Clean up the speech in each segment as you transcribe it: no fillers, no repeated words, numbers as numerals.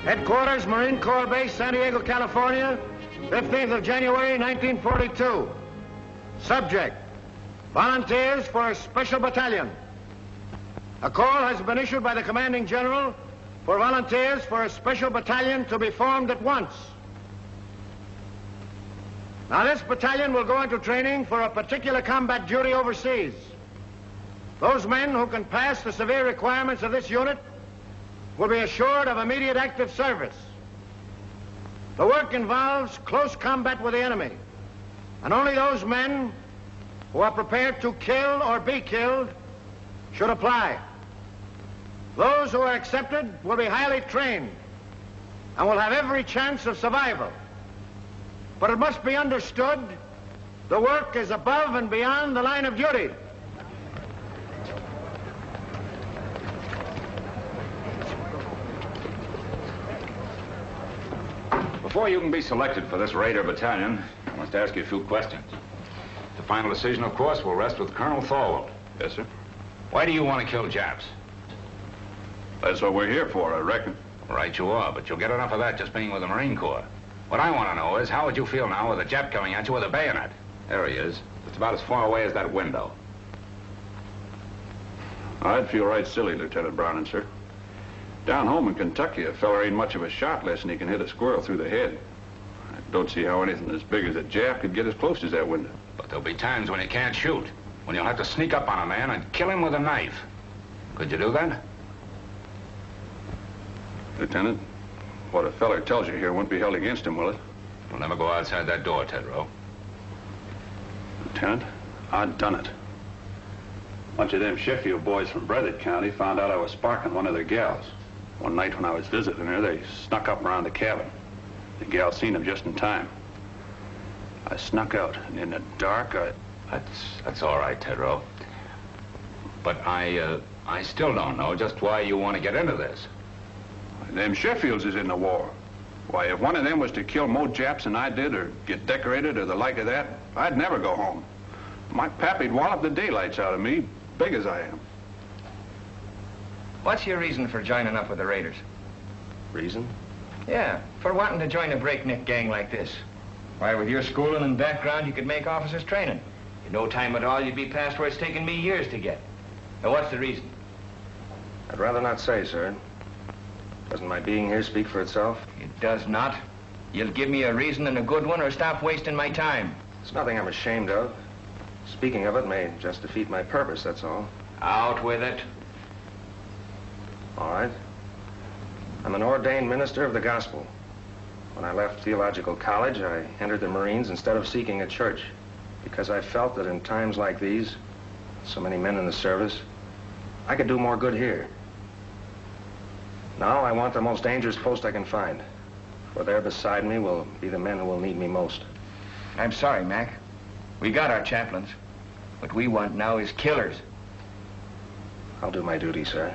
Headquarters, Marine Corps Base, San Diego, California, 15th of January, 1942. Subject, volunteers for a special battalion. A call has been issued by the commanding general for volunteers for a special battalion to be formed at once. Now, this battalion will go into training for a particular combat duty overseas. Those men who can pass the severe requirements of this unit will be assured of immediate active service. The work involves close combat with the enemy, and only those men who are prepared to kill or be killed should apply. Those who are accepted will be highly trained and will have every chance of survival. But it must be understood, the work is above and beyond the line of duty. Before you can be selected for this Raider battalion, I must ask you a few questions. The final decision, of course, will rest with Colonel Thorwald. Yes, sir. Why do you want to kill Japs? That's what we're here for, I reckon. Right you are, but you'll get enough of that just being with the Marine Corps. What I want to know is, how would you feel now with a Jap coming at you with a bayonet? There he is. Just about as far away as that window. I'd feel right silly, Lieutenant Browning, sir. Down home in Kentucky, a feller ain't much of a shot unless he can hit a squirrel through the head. I don't see how anything as big as a Jap could get as close as that window. But there'll be times when you can't shoot, when you'll have to sneak up on a man and kill him with a knife. Could you do that? Lieutenant, what a feller tells you here won't be held against him, will it? You'll never go outside that door, Tedrow. Lieutenant, I've done it. A bunch of them Sheffield boys from Breathitt County found out I was sparking one of their gals. One night when I was visiting her, they snuck up around the cabin. The gal seen them just in time. I snuck out, and in the dark, That's all right, Tedrow. But I still don't know just why you want to get into this. Them Sheffields is in the war. Why, if one of them was to kill more Japs than I did, or get decorated, or the like of that, I'd never go home. My pappy'd wallop the daylights out of me, big as I am. What's your reason for joining up with the Raiders? Reason? Yeah, for wanting to join a breakneck gang like this. Why, with your schooling and background, you could make officers training. In no time at all, you'd be past where it's taken me years to get. Now, what's the reason? I'd rather not say, sir. Doesn't my being here speak for itself? It does not. You'll give me a reason and a good one, or stop wasting my time. It's nothing I'm ashamed of. Speaking of it may just defeat my purpose, that's all. Out with it. All right. I'm an ordained minister of the gospel. When I left theological college, I entered the Marines instead of seeking a church, because I felt that in times like these, so many men in the service, I could do more good here. Now I want the most dangerous post I can find, for there beside me will be the men who will need me most. I'm sorry, Mac. We got our chaplains. What we want now is killers. I'll do my duty, sir.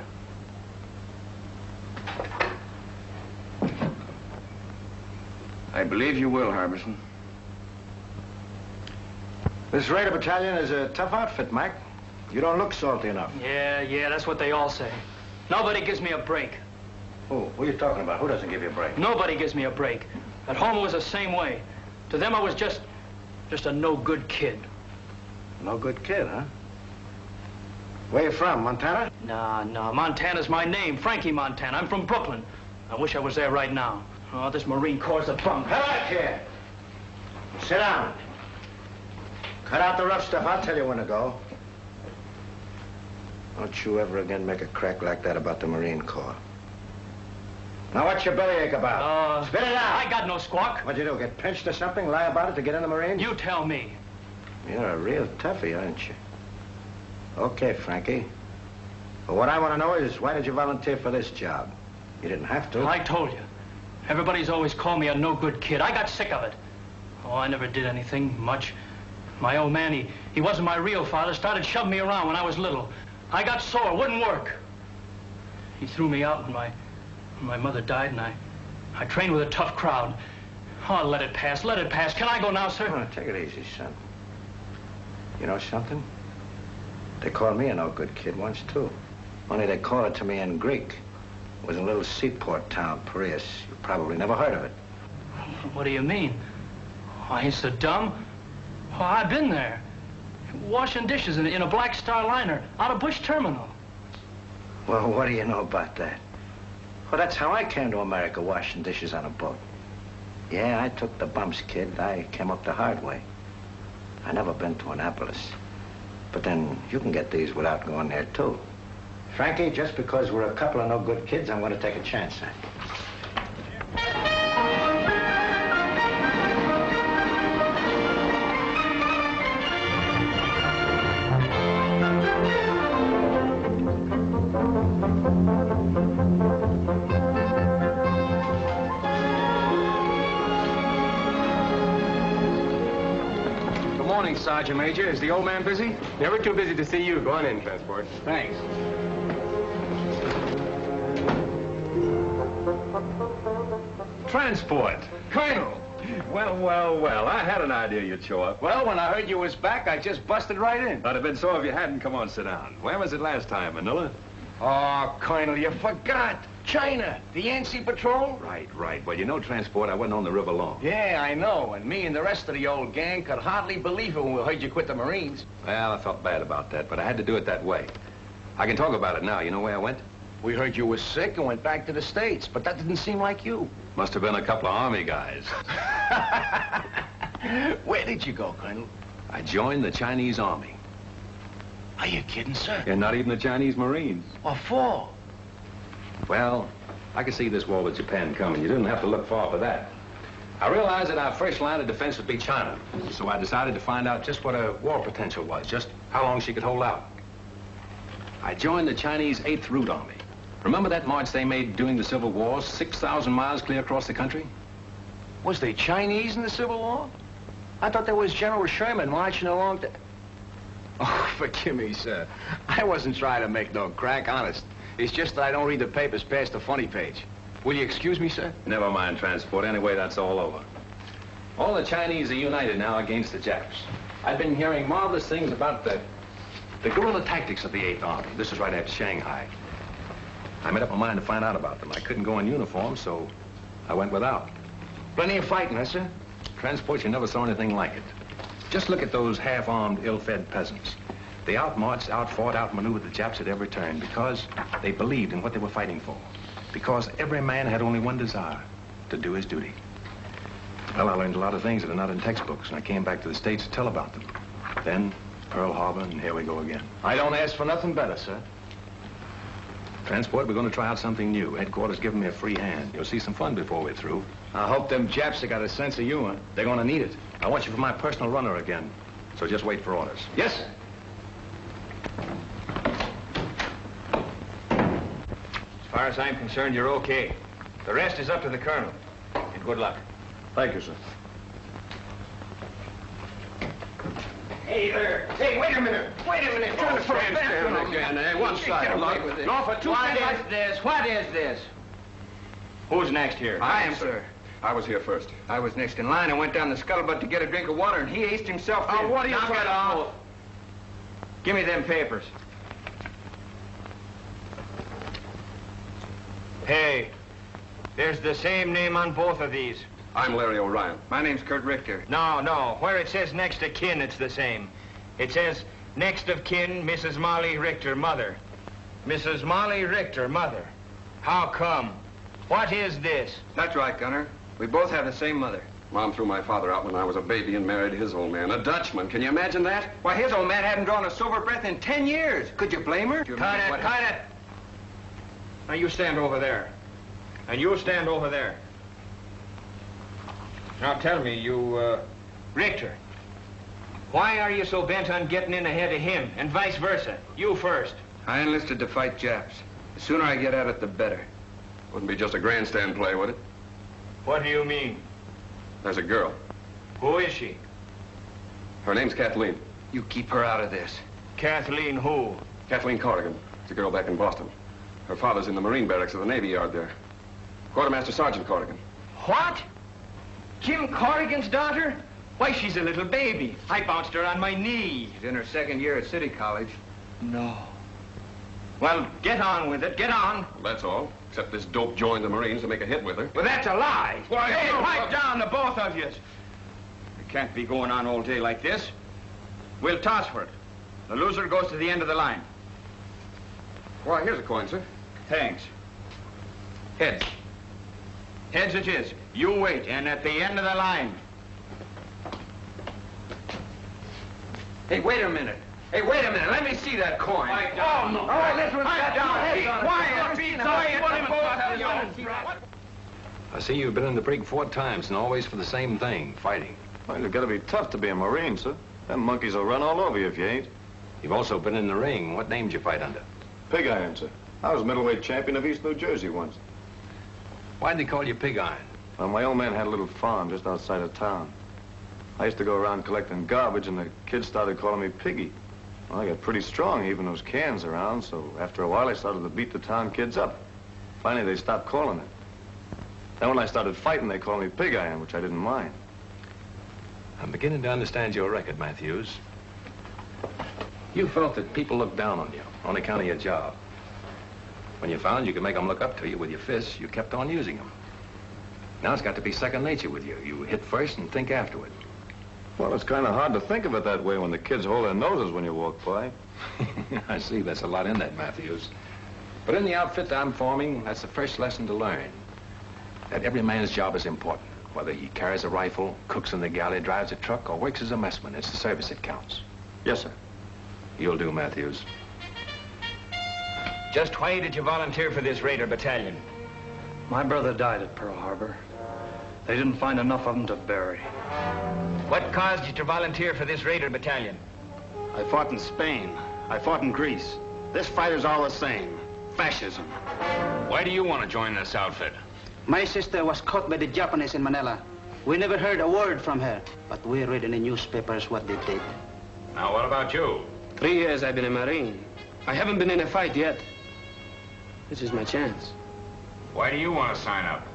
I believe you will, Harbison. This Raider battalion is a tough outfit, Mac. You don't look salty enough. Yeah, that's what they all say. Nobody gives me a break. Who are you talking about? Who doesn't give you a break? Nobody gives me a break. At home, it was the same way. To them, I was just a no-good kid. No good kid, huh? Where you from, Montana? No, Montana's my name, Frankie Montana. I'm from Brooklyn. I wish I was there right now. Oh, this Marine Corps' a bunk. Come back here. Sit down. Cut out the rough stuff. I'll tell you when to go. Don't you ever again make a crack like that about the Marine Corps. Now, what's your bellyache about? Spit it out. I got no squawk. What'd you do, get pinched or something? Lie about it to get in the Marines? You tell me. You're a real toughie, aren't you? Okay, Frankie. But what I want to know is, why did you volunteer for this job? You didn't have to. I told you. Everybody's always called me a no-good kid. I got sick of it. Oh, I never did anything much. My old man, he wasn't my real father, started shoving me around when I was little. I got sore, wouldn't work. He threw me out when my mother died, and I trained with a tough crowd. Oh, let it pass, let it pass. Can I go now, sir? Oh, take it easy, son. You know something? They called me a no-good kid once, too. Only they call it to me in Greek. It was in a little seaport town, Paris. You probably never heard of it. What do you mean? I ain't so dumb. Oh, I've been there. Washing dishes in a Black Star liner out of Bush Terminal. Well, what do you know about that? Well, that's how I came to America, washing dishes on a boat. Yeah, I took the bumps, kid. I came up the hard way. I never been to Annapolis. But then you can get these without going there, too. Frankie, just because we're a couple of no good kids, I'm going to take a chance on you. Sergeant Major, is the old man busy? Never too busy to see you. Go on in, Transport. Thanks. Transport. Colonel. Well. I had an idea you'd show up. Well, when I heard you was back, I just busted right in. I'd have been so if you hadn't. Come on, sit down. Where was it last time, Manila? Oh, Colonel, you forgot. China, the Yancey Patrol. Right. Well, you know, Transport, I wasn't on the river long. Yeah, I know. And me and the rest of the old gang could hardly believe it when we heard you quit the Marines. Well, I felt bad about that, but I had to do it that way. I can talk about it now. You know where I went? We heard you was sick and went back to the States, but that didn't seem like you. Must have been a couple of Army guys. Where did you go, Colonel? I joined the Chinese Army. Are you kidding, sir? And not even the Chinese Marines. What for? Well, I could see this war with Japan coming. You didn't have to look far for that. I realized that our first line of defense would be China. So I decided to find out just what her war potential was, just how long she could hold out. I joined the Chinese 8th Route Army. Remember that march they made during the Civil War, 6,000 miles clear across the country? Was they Chinese in the Civil War? I thought there was General Sherman marching along to... Oh, forgive me, sir. I wasn't trying to make no crack, honest. It's just that I don't read the papers past the funny page. Will you excuse me, sir? Never mind, Transport. Anyway, that's all over. All the Chinese are united now against the Japs. I've been hearing marvelous things about the guerrilla tactics of the 8th Army. This is right after Shanghai. I made up my mind to find out about them. I couldn't go in uniform, so I went without. Plenty of fighting, huh, sir? Transport, you never saw anything like it. Just look at those half-armed, ill-fed peasants. They outmarched, outfought, outmaneuvered the Japs at every turn because they believed in what they were fighting for. Because every man had only one desire, to do his duty. Well, I learned a lot of things that are not in textbooks, and I came back to the States to tell about them. Then, Pearl Harbor, and here we go again. I don't ask for nothing better, sir. Transport, we're going to try out something new. Headquarters giving me a free hand. You'll see some fun before we're through. I hope them Japs have got a sense of humor. They're going to need it. I want you for my personal runner again, so just wait for orders. Yes, sir. As far as I'm concerned, you're okay. The rest is up to the colonel. And good luck. Thank you, sir. Hey there. Hey, wait a minute. Trying to put a back on again, eh? One side. No, for two seconds. What is this? Who's next here? I am, sir. I was here first. I was next in line. I went down the scuttlebutt to get a drink of water, and he aced himself in. What are you Knock trying it to off. Give me them papers. Hey, there's the same name on both of these. I'm Larry O'Ryan. My name's Kurt Richter. No. Where it says next of kin, it's the same. It says next of kin, Mrs. Molly Richter, mother. Mrs. Molly Richter, mother. How come? What is this? That's right, Gunner. We both have the same mother. Mom threw my father out when I was a baby and married his old man, a Dutchman. Can you imagine that? Why, his old man hadn't drawn a sober breath in 10 years. Could you blame her? Cut it. Now you stand over there. And you stand over there. Now tell me, you, Richter, why are you so bent on getting in ahead of him, and vice versa? You first. I enlisted to fight Japs. The sooner I get at it, the better. Wouldn't be just a grandstand play, would it? What do you mean? There's a girl. Who is she? Her name's Kathleen. You keep her out of this. Kathleen who? Kathleen Corrigan. It's a girl back in Boston. Her father's in the Marine barracks of the Navy Yard there. Quartermaster Sergeant Corrigan. What? Jim Corrigan's daughter? Why, she's a little baby. I bounced her on my knee. She's in her second year at City College. No. Well, get on with it. Get on. That's all. Except this dope joined the Marines to make a hit with her. Well, that's a lie. Why, Hey, no, pipe no. down, the both of you. It can't be going on all day like this. We'll toss for it. The loser goes to the end of the line. Why, here's a coin, sir. Thanks. Heads. Heads it is. You wait, and at the end of the line. Hey, wait a minute. Hey, wait a minute. Let me see that coin. Oh, no. Oh, this one's Pipe got down. heads Be on it. quiet. Be quiet. The both of you. I see you've been in the brig 4 times and always for the same thing, fighting. Well, you've got to be tough to be a Marine, sir. Them monkeys will run all over you if you ain't. You've also been in the ring. What name did you fight under? Pig Iron, sir. I was middleweight champion of East New Jersey once. Why'd they call you Pig Iron? Well, my old man had a little farm just outside of town. I used to go around collecting garbage, and the kids started calling me Piggy. Well, I got pretty strong heaving those cans around, so after a while I started to beat the town kids up. Finally, they stopped calling it. Then when I started fighting, they called me Pig Iron, which I didn't mind. I'm beginning to understand your record, Matthews. You felt that people looked down on you on account of your job. When you found you could make them look up to you with your fists, you kept on using them. Now it's got to be second nature with you. You hit first and think afterward. Well, it's kind of hard to think of it that way when the kids hold their noses when you walk by. I see there's a lot in that, Matthews. But in the outfit that I'm forming, that's the first lesson to learn. That every man's job is important. Whether he carries a rifle, cooks in the galley, drives a truck, or works as a messman, it's the service that counts. Yes, sir. You'll do, Matthews. Just why did you volunteer for this Raider battalion? My brother died at Pearl Harbor. They didn't find enough of them to bury. What caused you to volunteer for this Raider battalion? I fought in Spain. I fought in Greece. This fight is all the same. Fascism. Why do you want to join this outfit? My sister was caught by the Japanese in Manila. We never heard a word from her, but we read in the newspapers what they did. Now, what about you? 3 years I've been a Marine. I haven't been in a fight yet. This is my chance. Why do you want to sign up?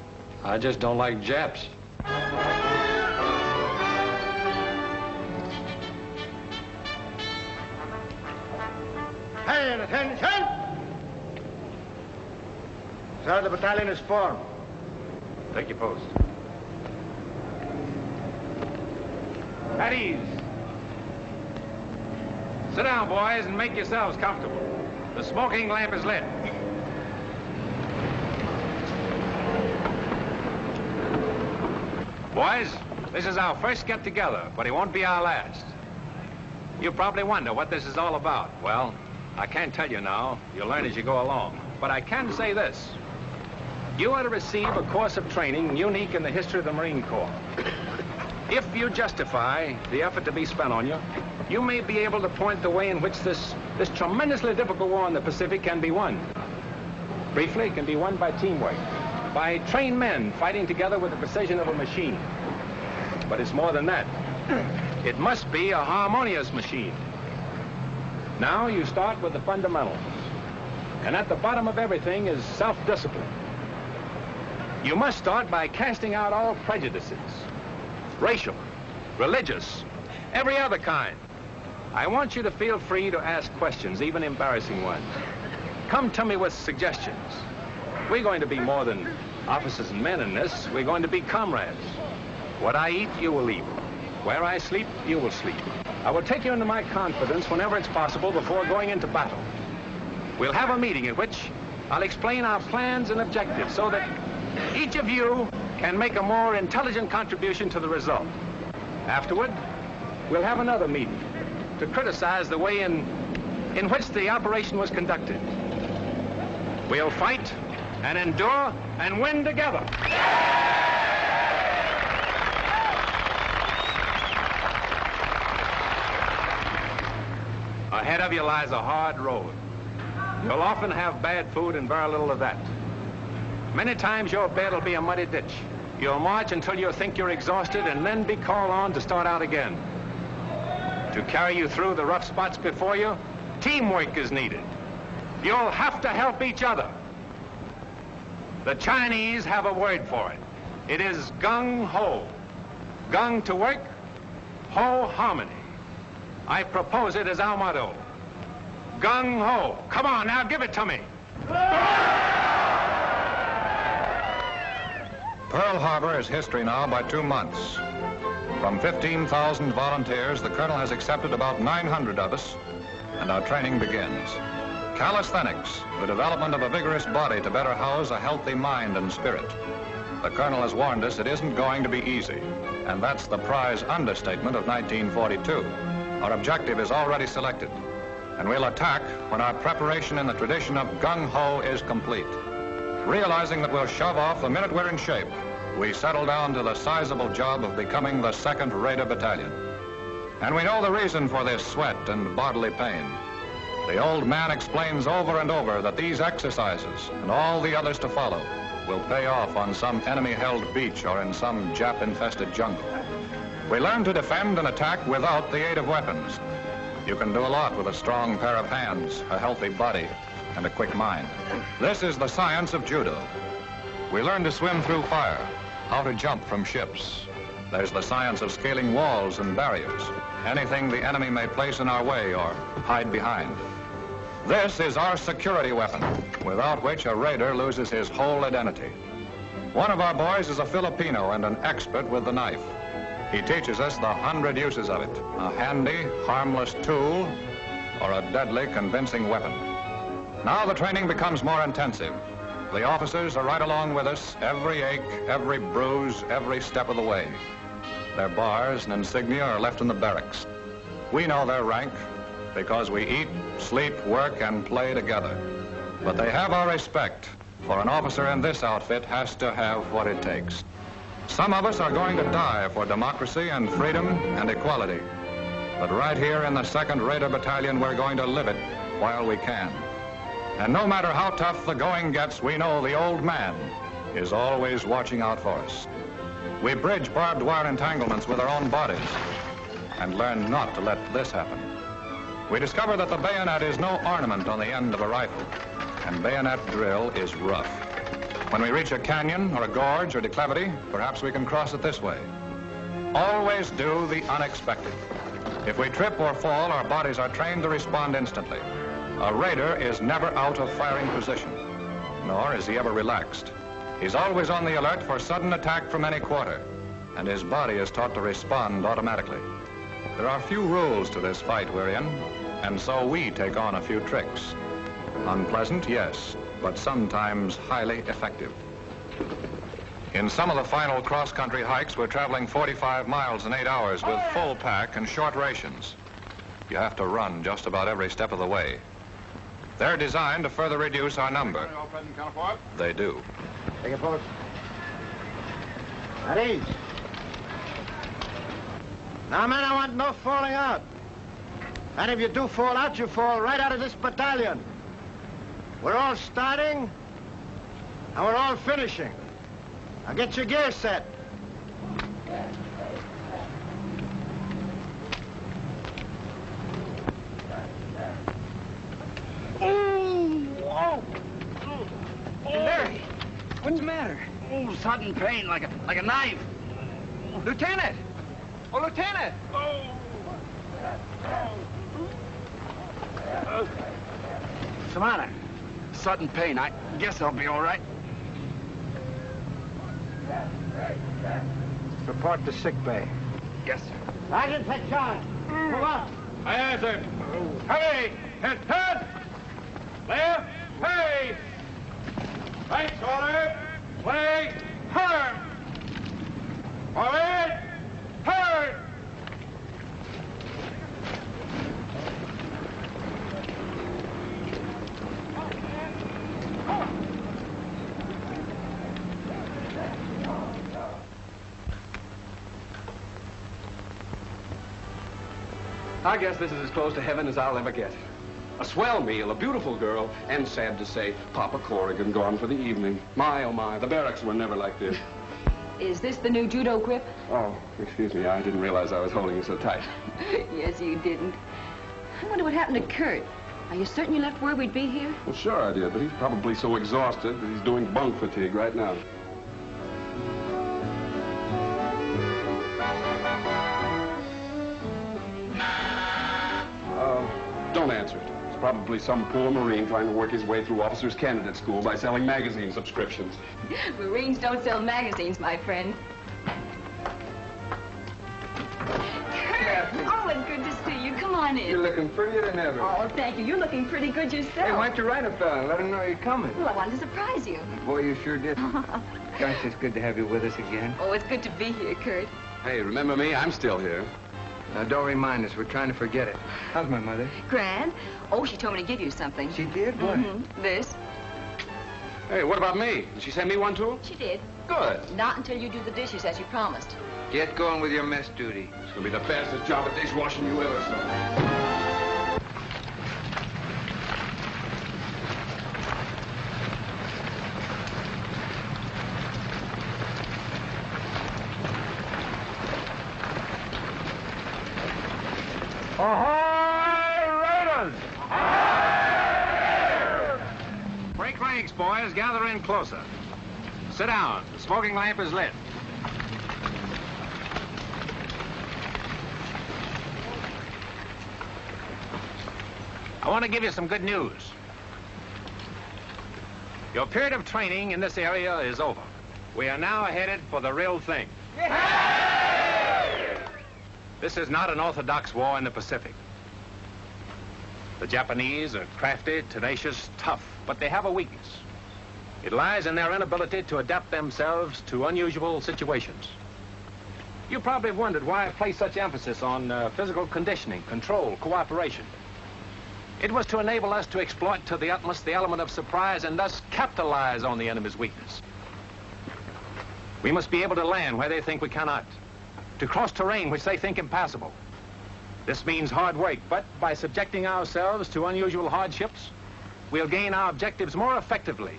I just don't like Japs. Hey, attention! Sir, the battalion is formed. Take your post. At ease. Sit down, boys, and make yourselves comfortable. The smoking lamp is lit. Boys, this is our first get-together, but it won't be our last. You probably wonder what this is all about. Well, I can't tell you now. You'll learn as you go along. But I can say this. You are to receive a course of training unique in the history of the Marine Corps. If you justify the effort to be spent on you, you may be able to point the way in which this tremendously difficult war in the Pacific can be won. Briefly, it can be won by teamwork, by trained men fighting together with the precision of a machine. But it's more than that. It must be a harmonious machine. Now you start with the fundamentals. And at the bottom of everything is self-discipline. You must start by casting out all prejudices. Racial, religious, every other kind. I want you to feel free to ask questions, even embarrassing ones. Come to me with suggestions. We're going to be more than officers and men in this. We're going to be comrades. What I eat, you will eat. Where I sleep, you will sleep. I will take you into my confidence whenever it's possible before going into battle. We'll have a meeting in which I'll explain our plans and objectives so that each of you can make a more intelligent contribution to the result. Afterward, we'll have another meeting to criticize the way in which the operation was conducted. We'll fight and endure and win together. Ahead of you lies a hard road. You'll often have bad food and very little of that. Many times your bed will be a muddy ditch. You'll march until you think you're exhausted and then be called on to start out again. To carry you through the rough spots before you, teamwork is needed. You'll have to help each other. The Chinese have a word for it. It is Gung Ho. Gung to work, Ho harmony. I propose it as our motto. Gung Ho. Come on, now, give it to me. Pearl Harbor is history now by 2 months. From 15,000 volunteers, the Colonel has accepted about 900 of us, and our training begins. Calisthenics, the development of a vigorous body to better house a healthy mind and spirit. The Colonel has warned us it isn't going to be easy, and that's the prize understatement of 1942. Our objective is already selected, and we'll attack when our preparation in the tradition of Gung Ho is complete. Realizing that we'll shove off the minute we're in shape, we settle down to the sizable job of becoming the 2nd Raider Battalion. And we know the reason for this sweat and bodily pain. The old man explains over and over that these exercises, and all the others to follow, will pay off on some enemy-held beach or in some Jap-infested jungle. We learn to defend and attack without the aid of weapons. You can do a lot with a strong pair of hands, a healthy body, and a quick mind. This is the science of judo. We learn to swim through fire, how to jump from ships. There's the science of scaling walls and barriers, anything the enemy may place in our way or hide behind. This is our security weapon, without which a raider loses his whole identity. One of our boys is a Filipino and an expert with the knife. He teaches us the 100 uses of it, a handy, harmless tool, or a deadly, convincing weapon. Now the training becomes more intensive. The officers are right along with us, every ache, every bruise, every step of the way. Their bars and insignia are left in the barracks. We know their rank because we eat, sleep, work, and play together. But they have our respect, for an officer in this outfit has to have what it takes. Some of us are going to die for democracy and freedom and equality. But right here in the 2nd Raider Battalion, we're going to live it while we can. And no matter how tough the going gets, we know the old man is always watching out for us. We bridge barbed wire entanglements with our own bodies and learn not to let this happen. We discover that the bayonet is no ornament on the end of a rifle, and bayonet drill is rough. When we reach a canyon or a gorge or declivity, perhaps we can cross it this way. Always do the unexpected. If we trip or fall, our bodies are trained to respond instantly. A raider is never out of firing position, nor is he ever relaxed. He's always on the alert for sudden attack from any quarter, and his body is taught to respond automatically. There are few rules to this fight we're in, and so we take on a few tricks. Unpleasant, yes, but sometimes highly effective. In some of the final cross-country hikes, we're traveling 45 miles in 8 hours with full pack and short rations. You have to run just about every step of the way. They're designed to further reduce our number. They do. Take a post. At ease. Now, men, I want no falling out. And if you do fall out, you fall right out of this battalion. We're all starting, and we're all finishing. Now get your gear set. Oh! Larry, what's the matter? Oh, sudden pain, like a knife. Lieutenant! Oh, Lieutenant! What's the matter? Sudden pain. I guess I'll be all right. Report to sick bay. Yes, sir. Sergeant, take charge. Move on. Aye, aye, sir. Hurry! Head! Left! Hey! Right shoulder! Leg! Turn! Forward! Turn! I guess this is as close to heaven as I'll ever get. A swell meal, a beautiful girl, and sad to say, Papa Corrigan gone for the evening. My, oh my, the barracks were never like this. Is this the new judo grip? Oh, excuse me, I didn't realize I was holding you so tight. Yes, you didn't. I wonder what happened to Kurt. Are you certain you left word we'd be here? Well, sure I did, but he's probably so exhausted that he's doing bunk fatigue right now. Don't answer it. Probably some poor Marine trying to work his way through officers' candidate school by selling magazine subscriptions. Marines don't sell magazines, my friend. Kurt! Oh, it's good to see you. Come on in. You're looking prettier than ever. Oh, thank you. You're looking pretty good yourself. Hey, why don't you write a fella and let him know you're coming? Well, I wanted to surprise you. Boy, you sure did. Gosh, it's good to have you with us again. Oh, it's good to be here, Kurt. Hey, remember me? I'm still here. Now, don't remind us. We're trying to forget it. How's my mother? Grand. Oh, she told me to give you something. She did? What? This. Hey, what about me? Did she send me one, too? She did. Good. Not until you do the dishes as you promised. Get going with your mess duty. It's going to be the fastest job of dishwashing you ever saw. Break ranks, boys. Gather in closer. Sit down. The smoking lamp is lit. I want to give you some good news. Your period of training in this area is over. We are now headed for the real thing. This is not an orthodox war in the Pacific. The Japanese are crafty, tenacious, tough, but they have a weakness. It lies in their inability to adapt themselves to unusual situations. You probably have wondered why I place such emphasis on physical conditioning, control, cooperation. It was to enable us to exploit to the utmost the element of surprise and thus capitalize on the enemy's weakness. We must be able to land where they think we cannot, to cross terrain which they think impassable. This means hard work, but by subjecting ourselves to unusual hardships, we'll gain our objectives more effectively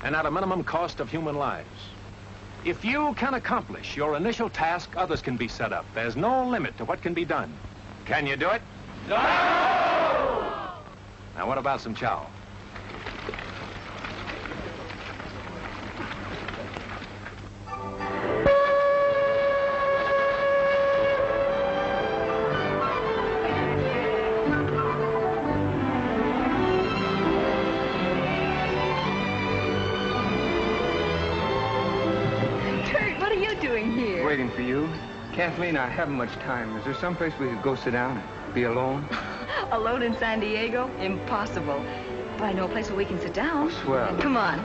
and at a minimum cost of human lives. If you can accomplish your initial task, others can be set up. There's no limit to what can be done. Can you do it? No! Now, what about some chow? Waiting for you. Kathleen, I haven't much time. Is there someplace we could go sit down and be alone? Alone in San Diego? Impossible. But I know a place where we can sit down. Oh, swell. Come on.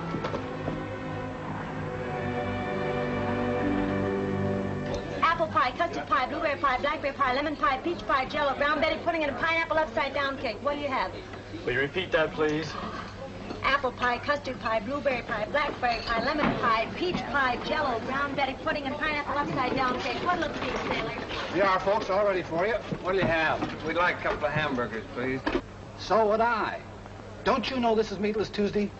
Apple pie, custard pie, blueberry pie, blackberry pie, lemon pie, peach pie, jello, brown Betty pudding, and a pineapple upside-down cake. What do you have? Will you repeat that, please? Apple pie, custard pie, blueberry pie, blackberry pie, lemon pie, peach pie, jello, brown Betty pudding, and pineapple upside-down cake. What'll it be, sailor? Here are, folks, all ready for you. What'll you have? We'd like a couple of hamburgers, please. So would I. Don't you know this is Meatless Tuesday?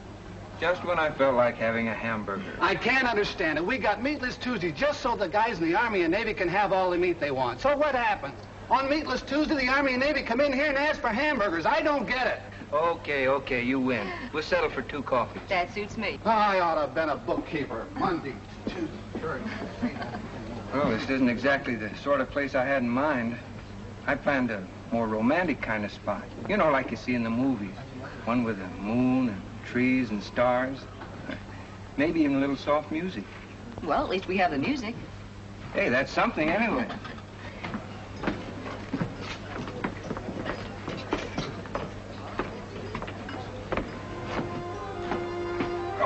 Just when I felt like having a hamburger. I can't understand it. We got Meatless Tuesday just so the guys in the Army and Navy can have all the meat they want. So what happens? On Meatless Tuesday, the Army and Navy come in here and ask for hamburgers. I don't get it. Okay, you win. We'll settle for 2 coffees. That suits me. I ought to have been a bookkeeper. Monday, Tuesday, Thursday. Well, this isn't exactly the sort of place I had in mind. I planned a more romantic kind of spot. You know, like you see in the movies. One with a moon and trees and stars. Maybe even a little soft music. Well, at least we have the music. Hey, that's something anyway.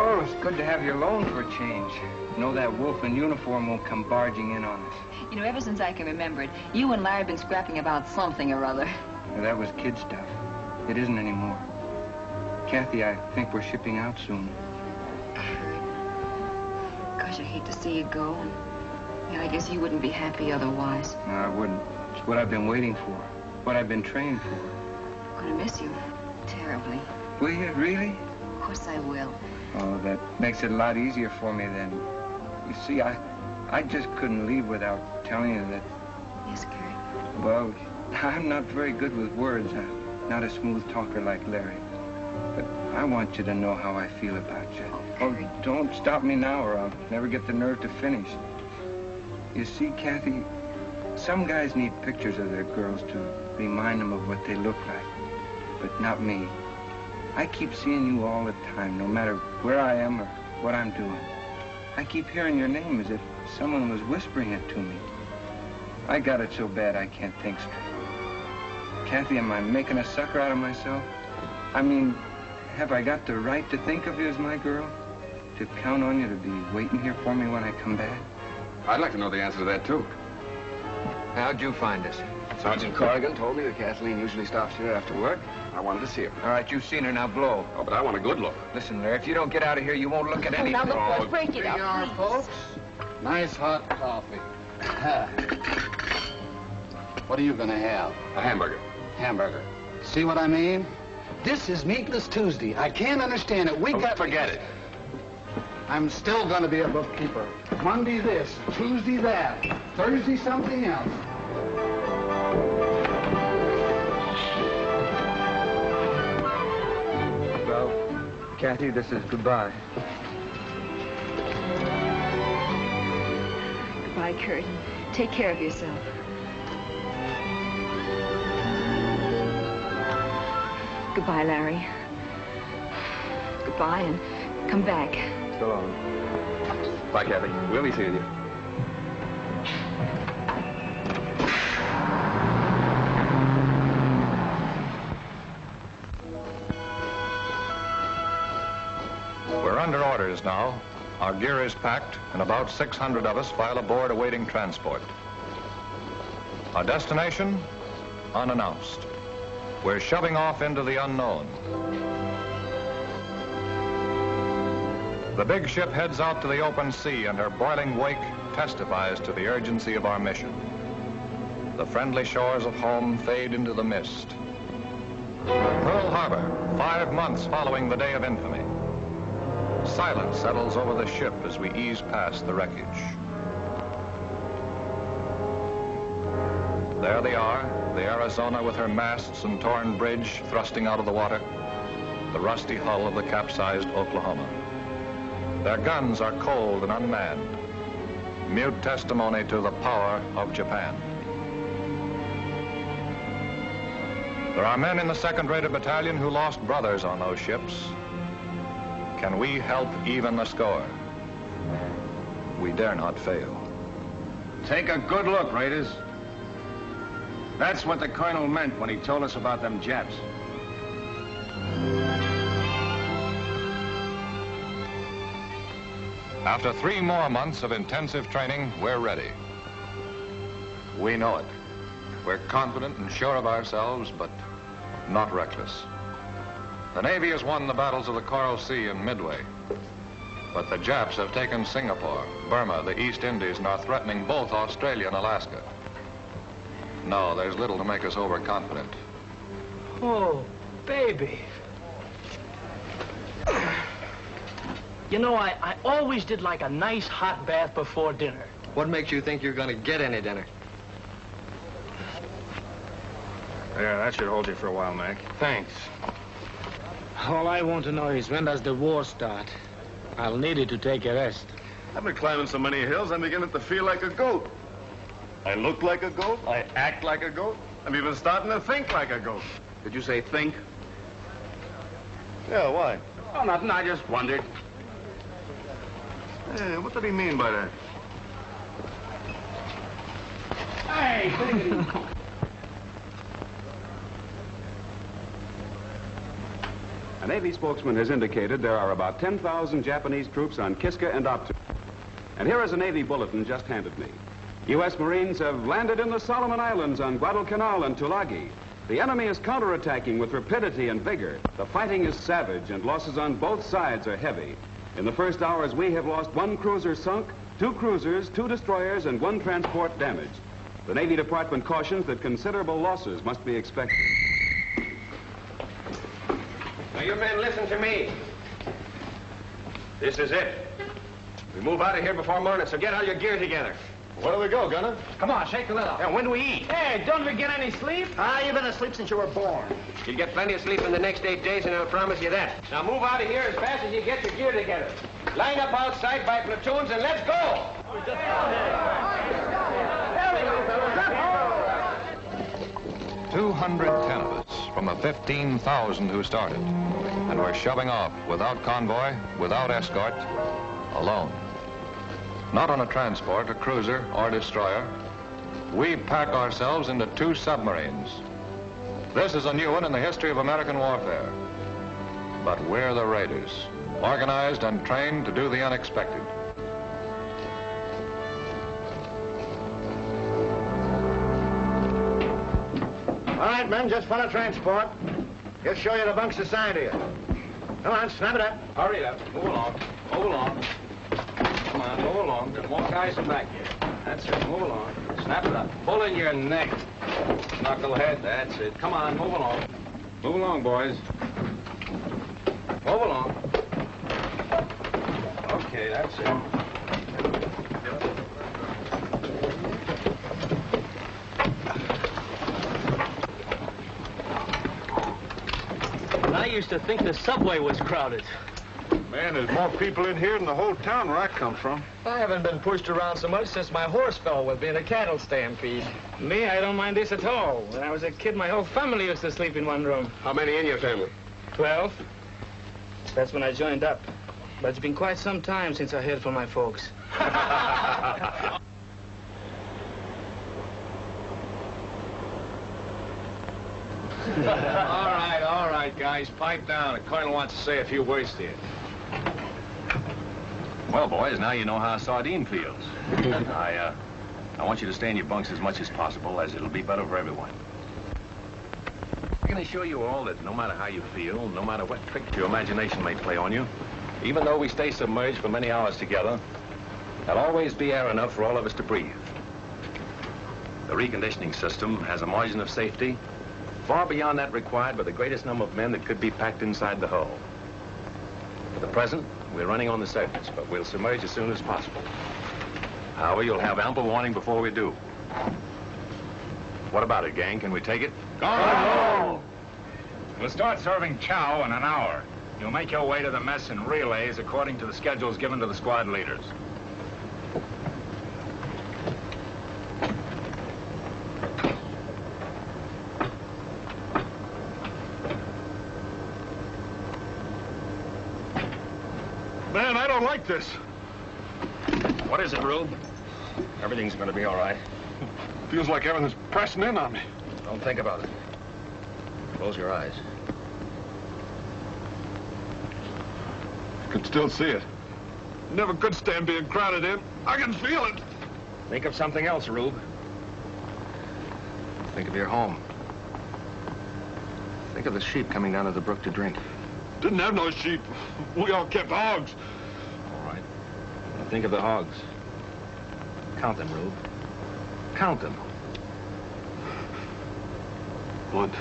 Oh, it's good to have you alone for a change. You know that wolf in uniform won't come barging in on us. You know, ever since I can remember it, you and Larry have been scrapping about something or other. Well, that was kid stuff. It isn't anymore. Kathy, I think we're shipping out soon. Gosh, I hate to see you go. Yeah, I guess you wouldn't be happy otherwise. No, I wouldn't. It's what I've been waiting for. What I've been trained for. I'm gonna miss you terribly. Will you, really? Of course I will. Oh, that makes it a lot easier for me then. You see, I just couldn't leave without telling you that... Yes, Kurt? Well, I'm not very good with words. I'm not a smooth talker like Larry. But I want you to know how I feel about you. Oh, don't stop me now or I'll never get the nerve to finish. You see, Kathy, some guys need pictures of their girls to remind them of what they look like. but not me. I keep seeing you all the time, no matter where I am or what I'm doing. I keep hearing your name as if someone was whispering it to me. I got it so bad I can't think straight. Kathy, am I making a sucker out of myself? I mean, have I got the right to think of you as my girl? To count on you to be waiting here for me when I come back? I'd like to know the answer to that, too. How'd you find us? Sergeant Corrigan told me that Kathleen usually stops here after work. I wanted to see her. All right, you've seen her, now blow. Oh, but I want a good look. Listen, Larry, if you don't get out of here, you won't look at anything. Now look, boys, break it Here you are, up, folks. Nice hot coffee. What are you gonna have? A hamburger. Hamburger. See what I mean? This is Meatless Tuesday. I can't understand it. We got... Forget it. I'm still gonna be a bookkeeper. Monday this, Tuesday that, Thursday something else. Well, Kathy, this is goodbye. Goodbye, Kurt. Take care of yourself. Goodbye, Larry. Goodbye, and come back. So long. Bye, Kathy. We'll be seeing you. We're under orders now. Our gear is packed, and about 600 of us file aboard awaiting transport. Our destination? Unannounced. We're shoving off into the unknown. The big ship heads out to the open sea, and her boiling wake testifies to the urgency of our mission. The friendly shores of home fade into the mist. Pearl Harbor, 5 months following the day of infamy. Silence settles over the ship as we ease past the wreckage. There they are, the Arizona with her masts and torn bridge thrusting out of the water, the rusty hull of the capsized Oklahoma. Their guns are cold and unmanned, mute testimony to the power of Japan. There are men in the 2nd Rated Battalion who lost brothers on those ships. Can we help even the score? We dare not fail. Take a good look, Raiders. That's what the colonel meant when he told us about them Japs. After 3 more months of intensive training, we're ready. We know it. We're confident and sure of ourselves, but not reckless. The Navy has won the battles of the Coral Sea and Midway. But the Japs have taken Singapore, Burma, the East Indies, and are threatening both Australia and Alaska. No, there's little to make us overconfident. Oh, baby. You know, I always did like a nice hot bath before dinner. What makes you think you're going to get any dinner? Yeah, that should hold you for a while, Mac. Thanks. All I want to know is when does the war start? I'll need it to take a rest. I've been climbing so many hills, I'm beginning to feel like a goat. I look like a goat, I act like a goat, I'm even starting to think like a goat. Did you say think? Yeah, why? Oh, nothing. I just wondered. Hey, what did he mean by that? Hey, A Navy spokesman has indicated there are about 10,000 Japanese troops on Kiska and Attu. And here is a Navy bulletin just handed me. U.S. Marines have landed in the Solomon Islands on Guadalcanal and Tulagi. The enemy is counterattacking with rapidity and vigor. The fighting is savage and losses on both sides are heavy. In the first hours, we have lost 1 cruiser sunk, 2 cruisers, 2 destroyers, and 1 transport damaged. The Navy Department cautions that considerable losses must be expected. Now, you men, listen to me. This is it. We move out of here before morning, so get all your gear together. Where do we go, Gunner? Come on, shake the lid off. Yeah, when do we eat? Hey, don't we get any sleep? You've been asleep since you were born. You'll get plenty of sleep in the next 8 days, and I'll promise you that. Now move out of here as fast as you get your gear together. Line up outside by platoons, and let's go! 210 of us, from the 15,000 who started. And we're shoving off without convoy, without escort, alone. Not on a transport, a cruiser, or destroyer. We pack ourselves into 2 submarines. This is a new one in the history of American warfare. But we're the Raiders, organized and trained to do the unexpected. All right, men, just follow transport. He'll show you the bunks assigned to you. Come on, snap it up. Hurry up. Move along. Move along. Come on, move along. There's more guys in back here. That's it. Move along. Snap it up. Pull in your neck. Knucklehead. That's it. Come on, move along. Move along, boys. Move along. Okay, that's it. I used to think the subway was crowded. Man, there's more people in here than the whole town where I come from. I haven't been pushed around so much since my horse fell with me in a cattle stampede. Me, I don't mind this at all. When I was a kid, my whole family used to sleep in one room. How many in your family? 12. That's when I joined up. But it's been quite some time since I heard from my folks. All right, guys. Pipe down. The colonel wants to say a few words to you. Well, boys, now you know how a sardine feels. I want you to stay in your bunks as much as possible, as it'll be better for everyone. I can assure you all that no matter how you feel, no matter what tricks your imagination may play on you, even though we stay submerged for many hours together, there'll always be air enough for all of us to breathe. The reconditioning system has a margin of safety far beyond that required by the greatest number of men that could be packed inside the hull. For the present, we're running on the surface, but we'll submerge as soon as possible. However, you'll have ample warning before we do. What about it, gang? Can we take it? Go! We'll start serving chow in an hour. You'll make your way to the mess in relays according to the schedules given to the squad leaders. Man, I don't like this. What is it, Rube? Everything's gonna be all right. Feels like everything's pressing in on me. Don't think about it. Close your eyes. I can still see it. Never could stand being crowded in. I can feel it. Think of something else, Rube. Think of your home. Think of the sheep coming down to the brook to drink. Didn't have no sheep. We all kept hogs. All right. Now think of the hogs. Count them, Rube. Count them. 1,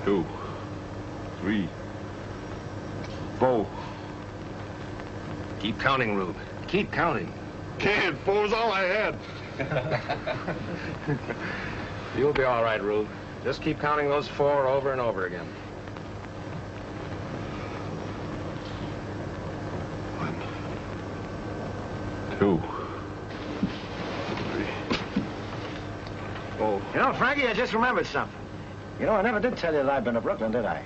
2, 3, 4. Keep counting, Rube. Keep counting. Can't. 4 was all I had. You'll be all right, Rube. Just keep counting those 4 over and over again. 1, 2, 3, 4. You know, Frankie, I just remembered something. You know, I never did tell you that I've been to Brooklyn, did I?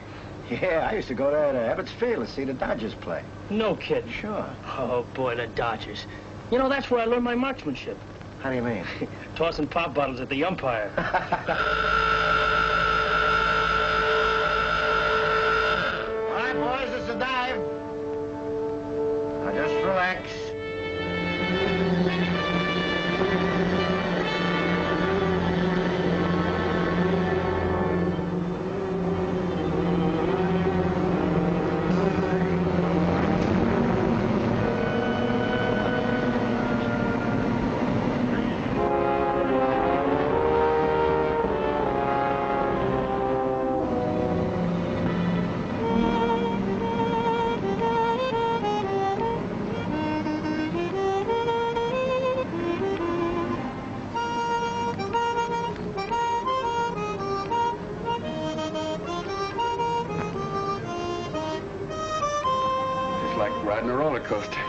Yeah, I used to go there to Ebbets Field to see the Dodgers play. No kidding. Sure. Oh, boy, the Dodgers. You know, that's where I learned my marksmanship. How do you mean? Tossing pop bottles at the umpire. All right, boys, it's a dive. Now, just relax. Like riding a roller coaster.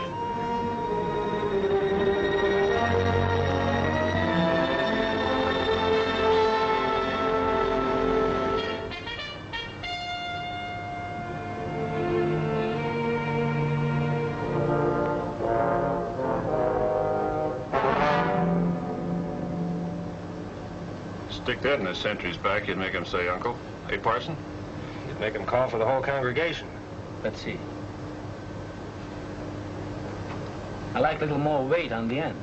Stick that in his sentry's back, you'd make him say, Uncle. Hey, Parson? You'd make him call for the whole congregation. Let's see. I like a little more weight on the end.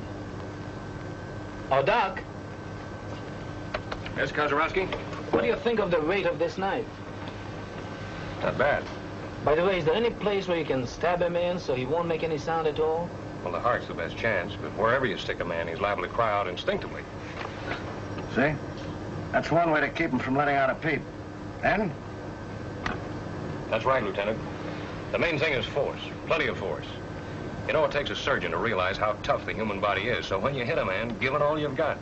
Oh, Doc. Yes, Kozarowski? What do you think of the weight of this knife? Not bad. By the way, is there any place where you can stab him in so he won't make any sound at all? Well, the heart's the best chance, but wherever you stick a man, he's liable to cry out instinctively. See? That's one way to keep him from letting out a peep. And? That's right, Lieutenant. The main thing is force. Plenty of force. You know, it takes a surgeon to realize how tough the human body is, so when you hit a man, give it all you've got.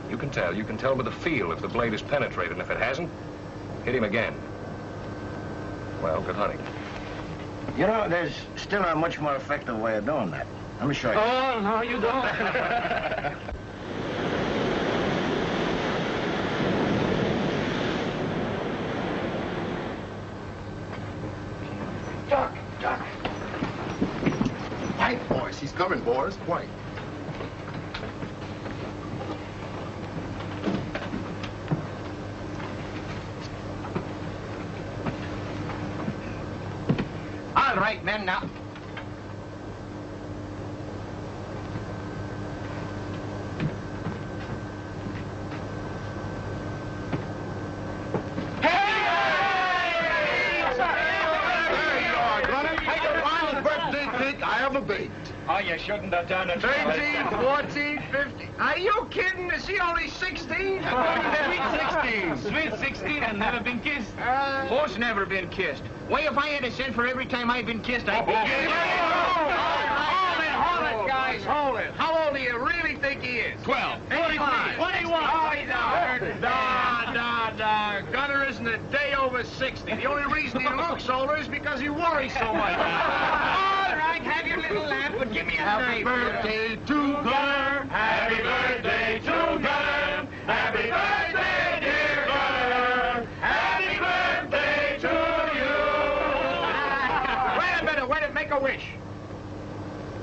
You can tell by the feel if the blade is penetrated, and if it hasn't, hit him again. Well, good hunting. You know, there's still a much more effective way of doing that. Let me show you. Oh, no, you don't. Duck. White, boys. He's coming, boys. White. All right, men, now. I have a bait. Oh, you shouldn't have done it. 13, 14, 15. Are you kidding? Is he only 16? Sweet 16. Sweet 16 and never been kissed. Most never been kissed. Why, if I had a cent for every time I've been kissed, I'd be... Hold it, guys, hold it. How old do you really think he is? 12. 25. 21. Oh, he's a Gunner isn't a day over 60. The only reason he looks older is because he worries so much. All right, have your little laugh, but give me a knife. Happy birthday to Gunner. Happy birthday to Gunner. Happy birthday, dear Gunner. Happy birthday to you. Wait a minute, make a wish.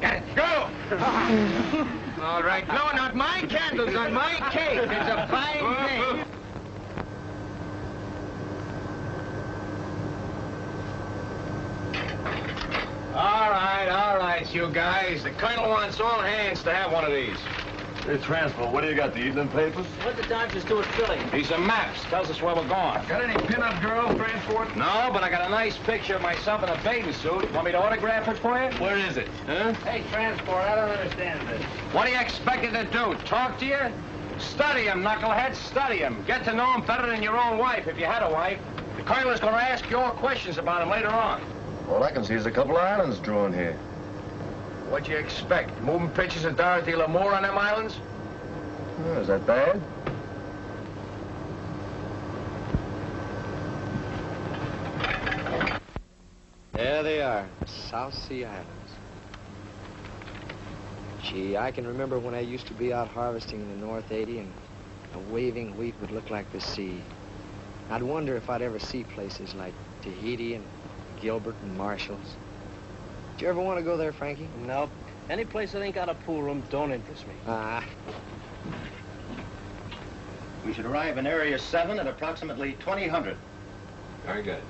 Got it, go. All right, blowing out my candles on my cake. It's a fine thing. All right, you guys. The colonel wants all hands to have one of these. Hey, Transport, what do you got, the evening papers? What the Dodgers do at Philly? These are maps. Tells us where we're going. Got any pin-up girls, Transport? No, but I got a nice picture of myself in a bathing suit. Want me to autograph it for you? Where is it? Huh? Hey, Transport, I don't understand this. What do you expect it to do? Talk to you? Study him, knucklehead. Study him. Get to know him better than your own wife, if you had a wife. The colonel is going to ask your questions about him later on. All I can see is a couple of islands drawn here. What'd you expect? Moving pictures of Dorothy Lamour on them islands? Oh, is that bad? There they are, South Sea Islands. Gee, I can remember when I used to be out harvesting in the North 80 and a waving wheat would look like the sea. I'd wonder if I'd ever see places like Tahiti and Gilbert and Marshall's. Did you ever want to go there, Frankie? Nope. Any place that ain't got a pool room don't interest me. Ah. We should arrive in Area 7 at approximately 2000. Very good.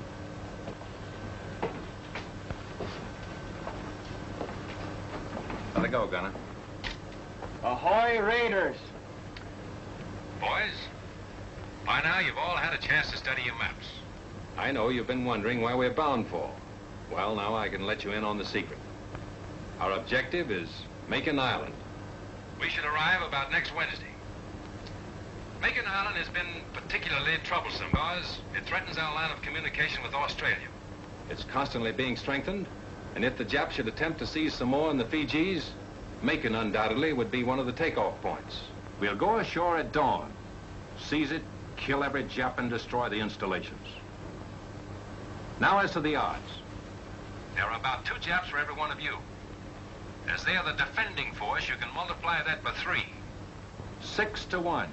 How'd it go, Gunner? Ahoy, Raiders! Boys, by now you've all had a chance to study your maps. I know you've been wondering where we're bound for. Well, now I can let you in on the secret. Our objective is Macon Island. We should arrive about next Wednesday. Macon Island has been particularly troublesome because it threatens our line of communication with Australia. It's constantly being strengthened, and if the Japs should attempt to seize Samoa and the Fijis, Macon undoubtedly would be one of the takeoff points. We'll go ashore at dawn, seize it, kill every Jap, and destroy the installations. Now as to the odds. There are about 2 Japs for every one of you. As they are the defending force, you can multiply that by 3. 6 to 1.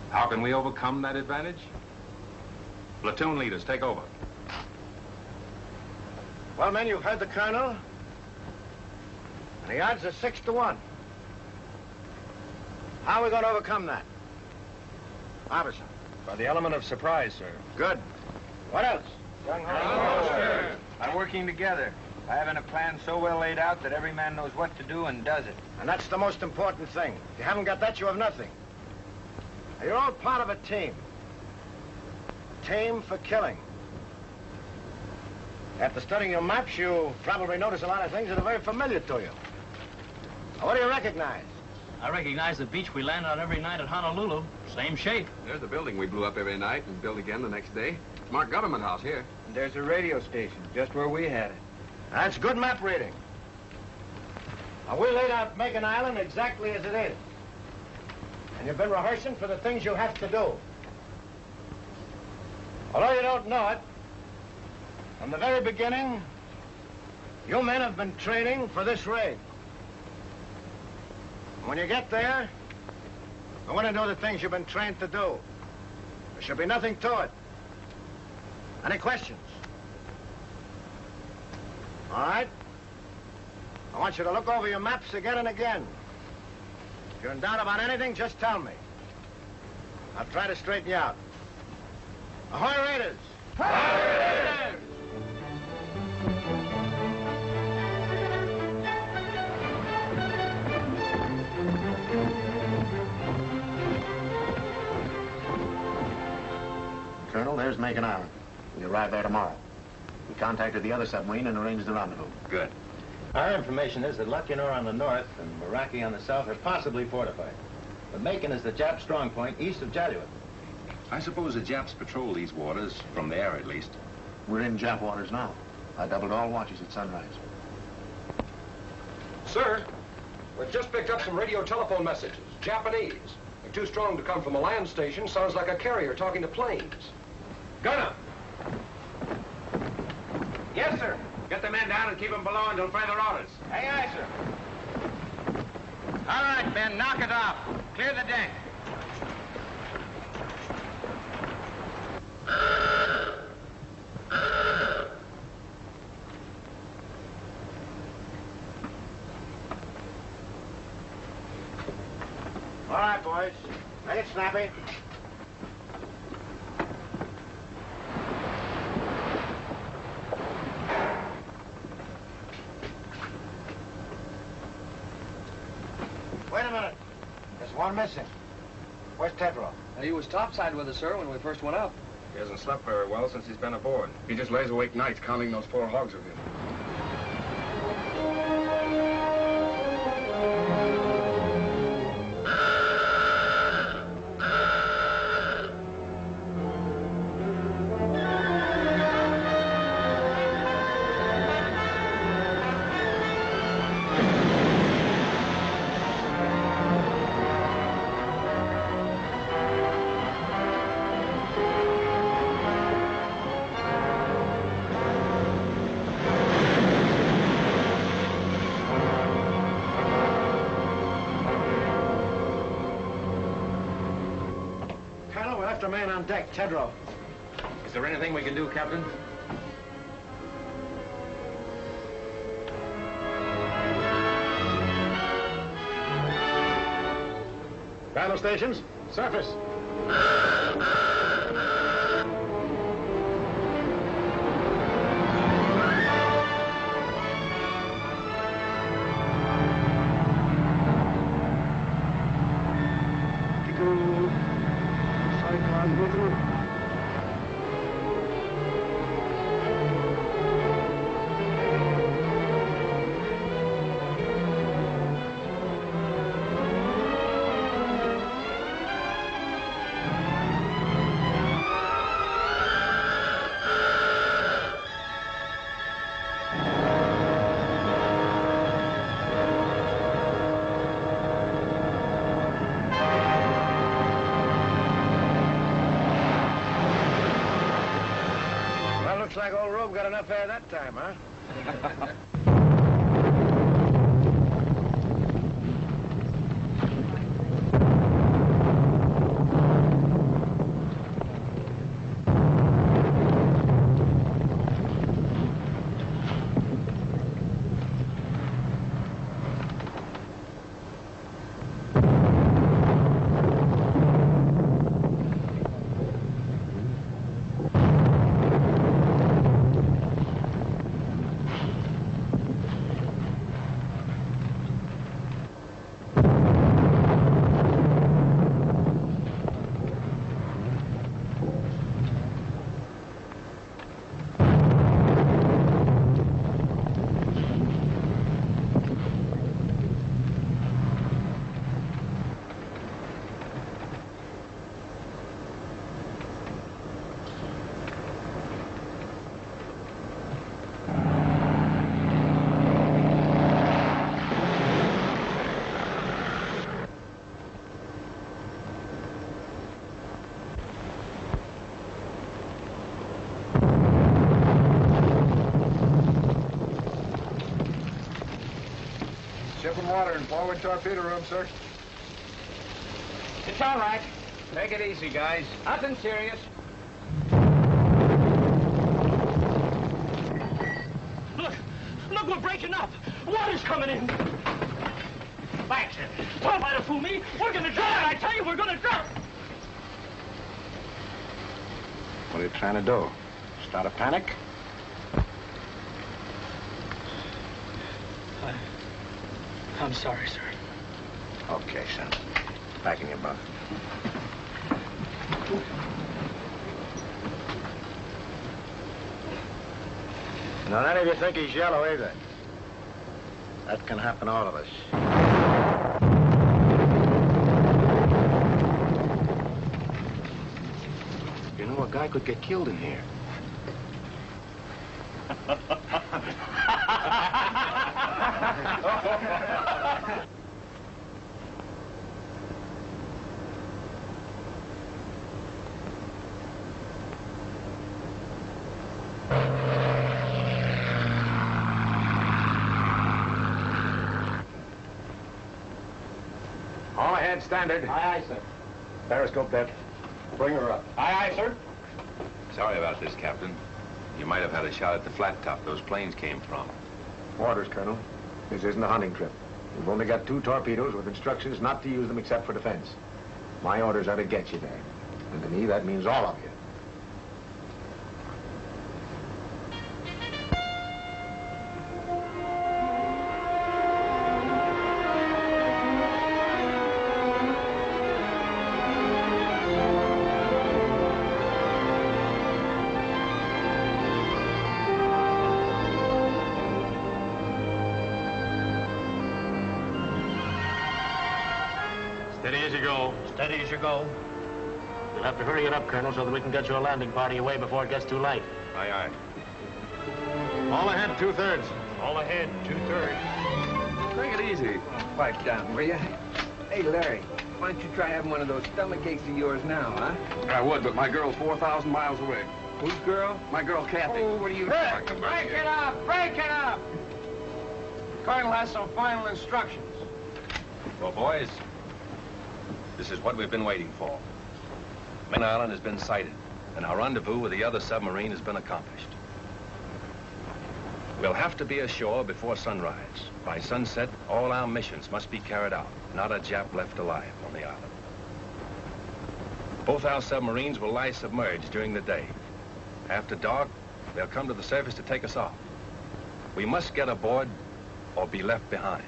How can we overcome that advantage? Platoon leaders, take over. Well, men, you've heard the colonel. And the odds are 6 to 1. How are we going to overcome that? Harbison. For the element of surprise, sir. Good. What else? Gung Ho, sir. By working together. By having a plan so well laid out that every man knows what to do and does it. And that's the most important thing. If you haven't got that, you have nothing. Now, you're all part of a team. Team for killing. After studying your maps, you probably notice a lot of things that are very familiar to you. Now, what do you recognize? I recognize the beach we land on every night at Honolulu. Same shape. There's the building we blew up every night and built again the next day. Smart government house here. And there's a radio station, just where we had it. That's good map reading. Now, we laid out Macon Island exactly as it is. And you've been rehearsing for the things you have to do. Although you don't know it, from the very beginning, you men have been training for this raid. When you get there, I want to know the things you've been trained to do. There should be nothing to it. Any questions? All right? I want you to look over your maps again and again. If you're in doubt about anything, just tell me. I'll try to straighten you out. Ahoy, Raiders! Ahoy, Raiders! Colonel, there's Macon Island. We arrive there tomorrow. We contacted the other submarine and arranged the rendezvous. Good. Our information is that Lucknow on the north and Meraki on the south are possibly fortified. But Macon is the Jap strong point east of Jalua. I suppose the Japs patrol these waters, from there at least. We're in Jap waters now. I doubled all watches at sunrise. Sir, we've just picked up some radio telephone messages. Japanese. They're too strong to come from a land station. Sounds like a carrier talking to planes. Gunner! Yes, sir. Get the men down and keep them below until further orders. Aye, aye, sir. All right, Ben, knock it off. Clear the deck. All right, boys. Make it snappy. Wait a minute. There's one missing. Where's Tedrow? He was topside with us, sir, when we first went up. He hasn't slept very well since he's been aboard. He just lays awake nights counting those poor hogs of his. Colonel, we're after a man on deck, Tedrow. Is there anything we can do, Captain? Battle stations, surface. Looks like old Rube got enough air that time, huh? water in forward torpedo room, sir. It's all right. Take it easy, guys. Nothing serious. Look, we're breaking up. Water's coming in. Back, sir. Don't try to fool me. We're gonna drown. I tell you, we're gonna drown. What are you trying to do? Start a panic? I'm sorry, sir. Okay, son. Back in your bunk. Now, none of you think he's yellow either. That can happen to all of us. You know, a guy could get killed in here. All ahead, standard. Aye, aye, sir. Periscope deck. Bring her up. Aye, aye, sir. Sorry about this, Captain. You might have had a shot at the flat top those planes came from. Orders, Colonel. This isn't a hunting trip. We've only got 2 torpedoes with instructions not to use them except for defense. My orders are to get you there. And to me, that means all of you. Steady as you go. Steady as you go. You'll have to hurry it up, Colonel, so that we can get your landing party away before it gets too late. Aye, aye. All ahead, 2/3. All ahead, 2/3. Take it easy. Pipe down, will you? Hey, Larry, why don't you try having one of those stomach aches of yours now, huh? I would, but my girl's 4,000 miles away. Whose girl? My girl, Kathy. Oh, what are you talking about? Break it up! Break it up! Colonel has some final instructions. Well, boys, this is what we've been waiting for. Main Island has been sighted, and our rendezvous with the other submarine has been accomplished. We'll have to be ashore before sunrise. By sunset, all our missions must be carried out. Not a Jap left alive on the island. Both our submarines will lie submerged during the day. After dark, they'll come to the surface to take us off. We must get aboard or be left behind.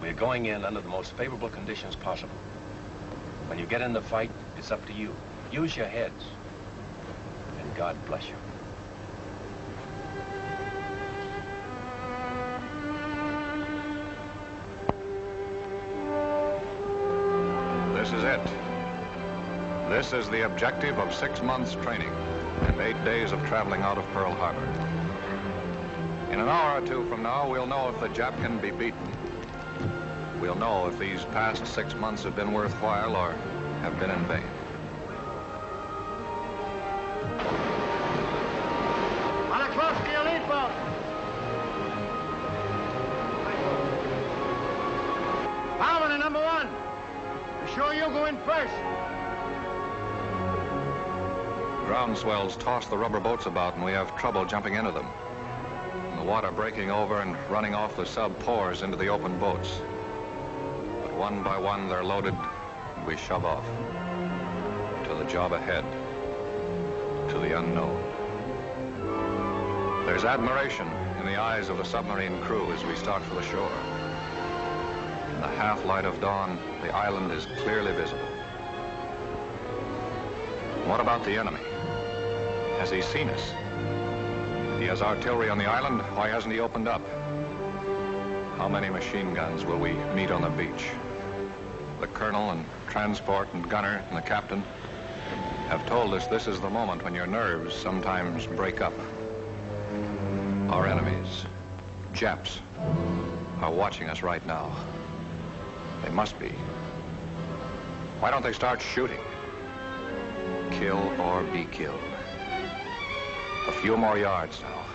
We're going in under the most favorable conditions possible. When you get in the fight, it's up to you. Use your heads. And God bless you. This is it. This is the objective of 6 months training and 8 days of traveling out of Pearl Harbor. In an hour or 2 from now, we'll know if the Jap can be beaten. We'll know if these past 6 months have been worthwhile or have been in vain. On a close to your lead boat. Powerman, number 1. Be sure you go in first. Ground swells toss the rubber boats about and we have trouble jumping into them. And the water breaking over and running off the sub pours into the open boats. But one by one they're loaded and we shove off. To the job ahead. To the unknown. There's admiration in the eyes of the submarine crew as we start for the shore. In the half-light of dawn, the island is clearly visible. What about the enemy? Has he seen us? He has artillery on the island. Why hasn't he opened up? How many machine guns will we meet on the beach? The colonel and transport and gunner and the captain have told us this is the moment when your nerves sometimes break up. Our enemies, Japs, are watching us right now. They must be. Why don't they start shooting? Kill or be killed. A few more yards now.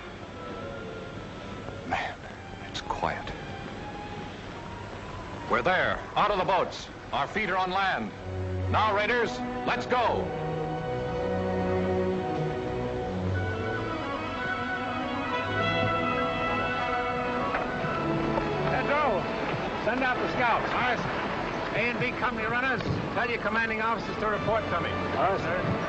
Man, it's quiet. We're there, out of the boats. Our feet are on land. Now, Raiders, let's go. Pedro, send out the scouts. All right, sir. A and B company runners, tell your commanding officers to report to me. All right, sir.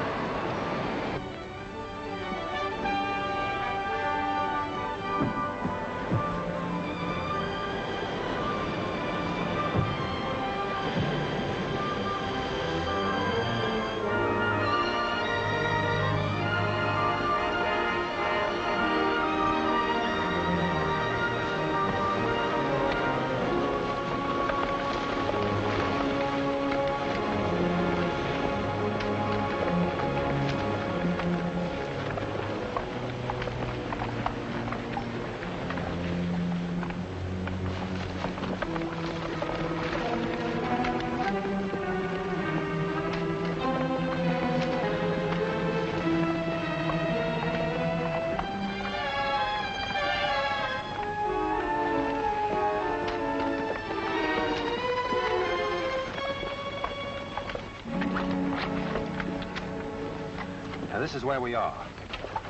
This is where we are.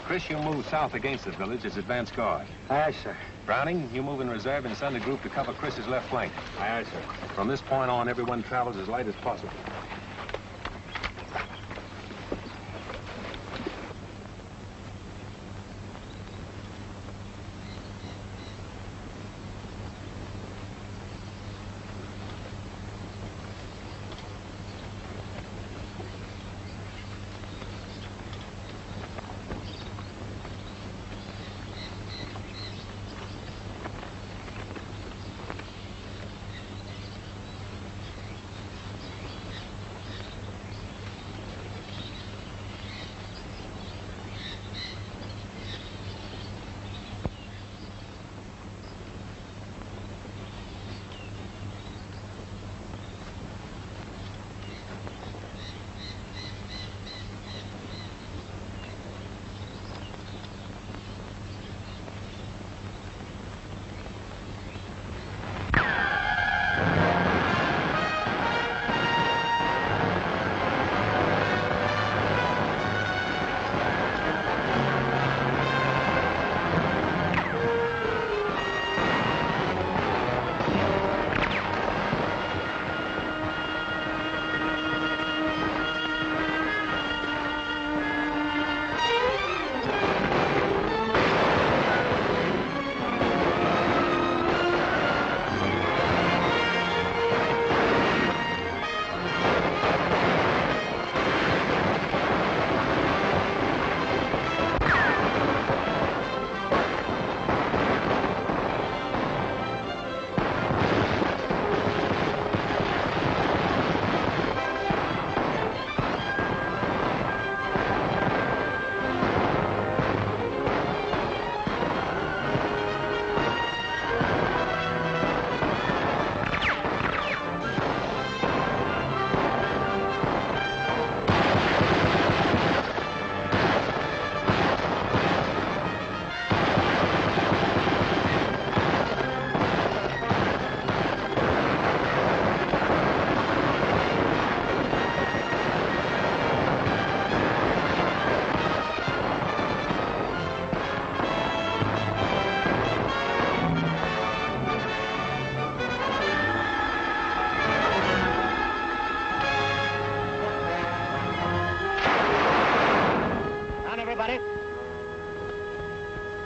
Chris, you move south against the village as advance guard. Aye, aye, sir. Browning, you move in reserve and send a group to cover Chris's left flank. Aye, aye, sir. From this point on, everyone travels as light as possible.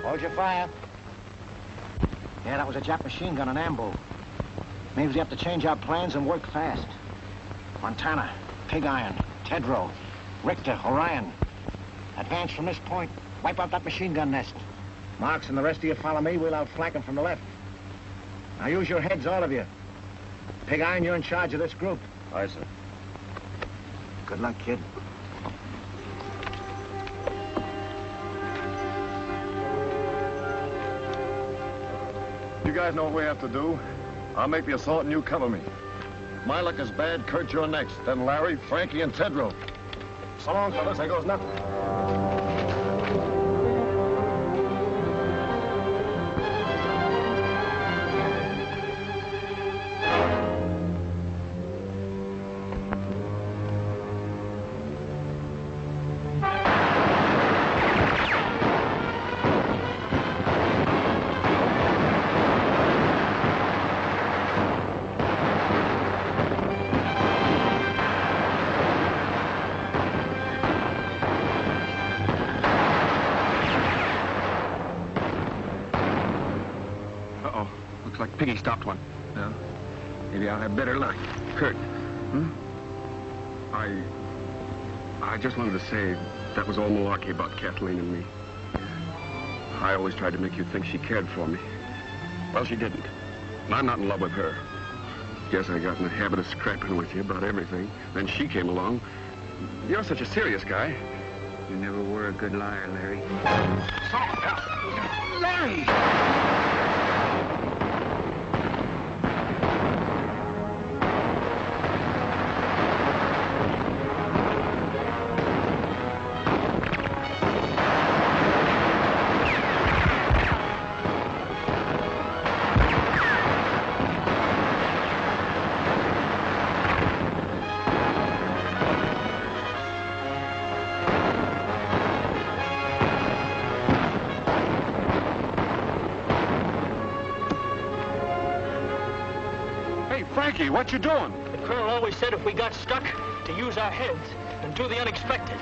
Hold your fire. Yeah, that was a Jap machine gun on ambo. Means we have to change our plans and work fast. Montana, Pig Iron, Tedrow, Richter, Orion. Advance from this point. Wipe out that machine gun nest. Marks and the rest of you follow me. We'll outflank them from the left. Now use your heads, all of you. Pig Iron, you're in charge of this group. Aye, sir. Good luck, kid. You guys know what we have to do. I'll make the assault and you cover me. If my luck is bad, Kurt, you're next. Then Larry, Frankie, and Tedrow. So long, fellas. There goes nothing. Looks like Piggy stopped one. No? Maybe I'll have better luck. Kurt. I just wanted to say that was all malarkey about Kathleen and me. I always tried to make you think she cared for me. Well, she didn't. And I'm not in love with her. Guess I got in the habit of scrapping with you about everything. Then she came along. You're such a serious guy. You never were a good liar, Larry. Larry! Frankie, what you doing? The colonel always said if we got stuck, to use our heads and do the unexpected.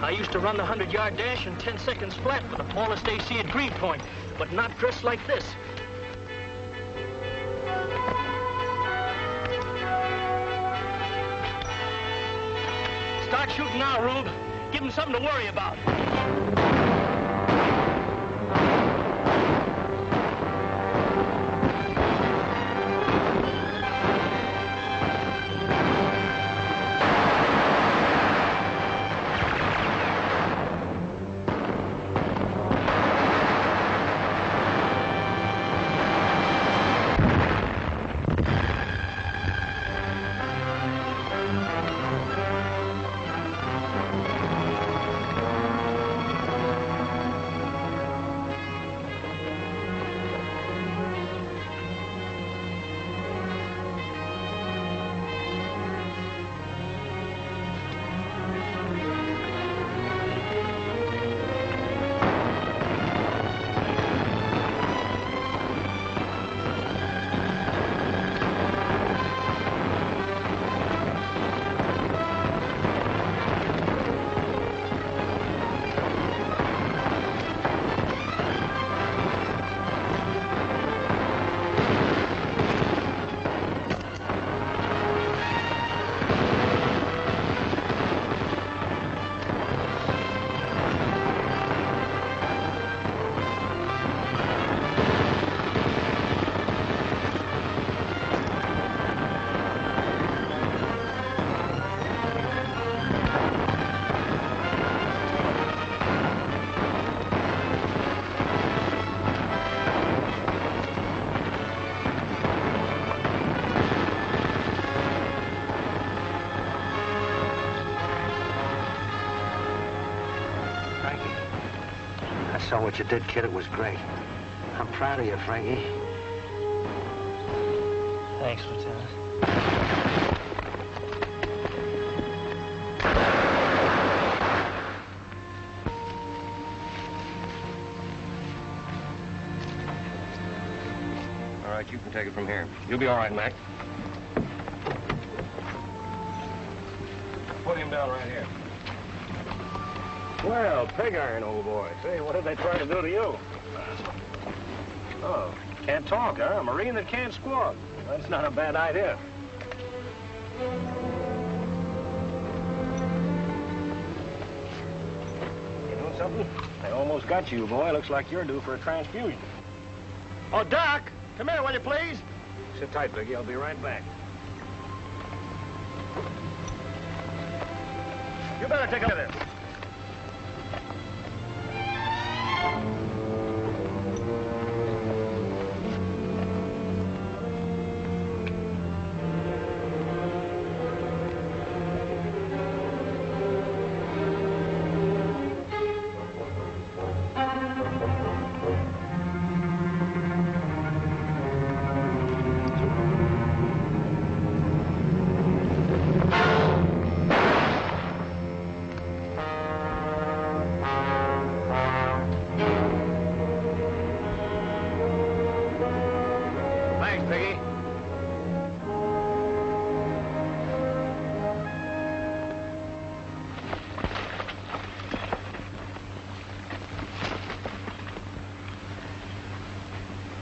I used to run the 100-yard dash in 10 seconds flat with the tallest AC at Greenpoint, but not dressed like this. Start shooting now, Rube. Give him something to worry about. I saw what you did, kid. It was great. I'm proud of you, Frankie. Thanks, Lieutenant. All right, you can take it from here. You'll be all right, Mac. Put him down right here. Well, pig iron, old boy. Say, what did they try to do to you? Oh, can't talk, huh? A Marine that can't squawk. That's not a bad idea. You know something? They almost got you, boy. Looks like you're due for a transfusion. Oh, Doc! Come here, will you, please? Sit tight, Biggie. I'll be right back. You better take a look at this.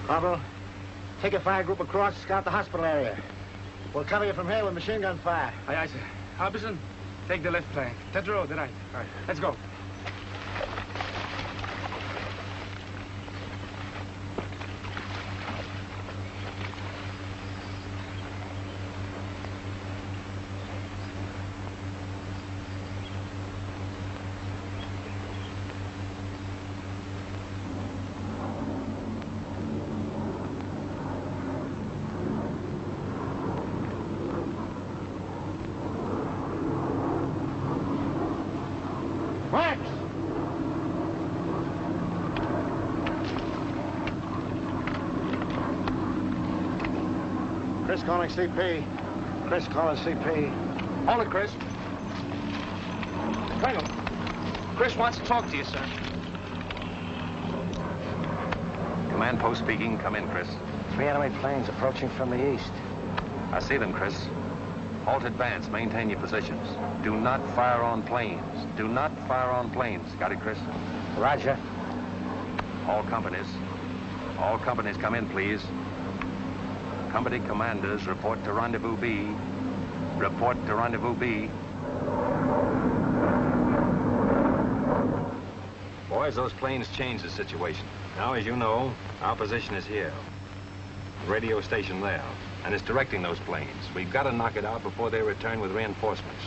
Pablo, Take a fire group across, scout the hospital area. We'll cover you from here with machine gun fire. Aye, sir. Harbison, take the left flank. Tetro, the right. All right, let's go. Chris calling CP. Chris calling CP. Hold it, Chris. Colonel, Chris wants to talk to you, sir. Command post speaking. Come in, Chris. 3 enemy planes approaching from the east. I see them, Chris. Halt advance. Maintain your positions. Do not fire on planes. Do not fire on planes. Got it, Chris? Roger. All companies come in, please. Company commanders, report to Rendezvous B. Report to Rendezvous B. Boys, those planes changed the situation. Now, as you know, our position is here. Radio station there. And it's directing those planes. We've got to knock it out before they return with reinforcements.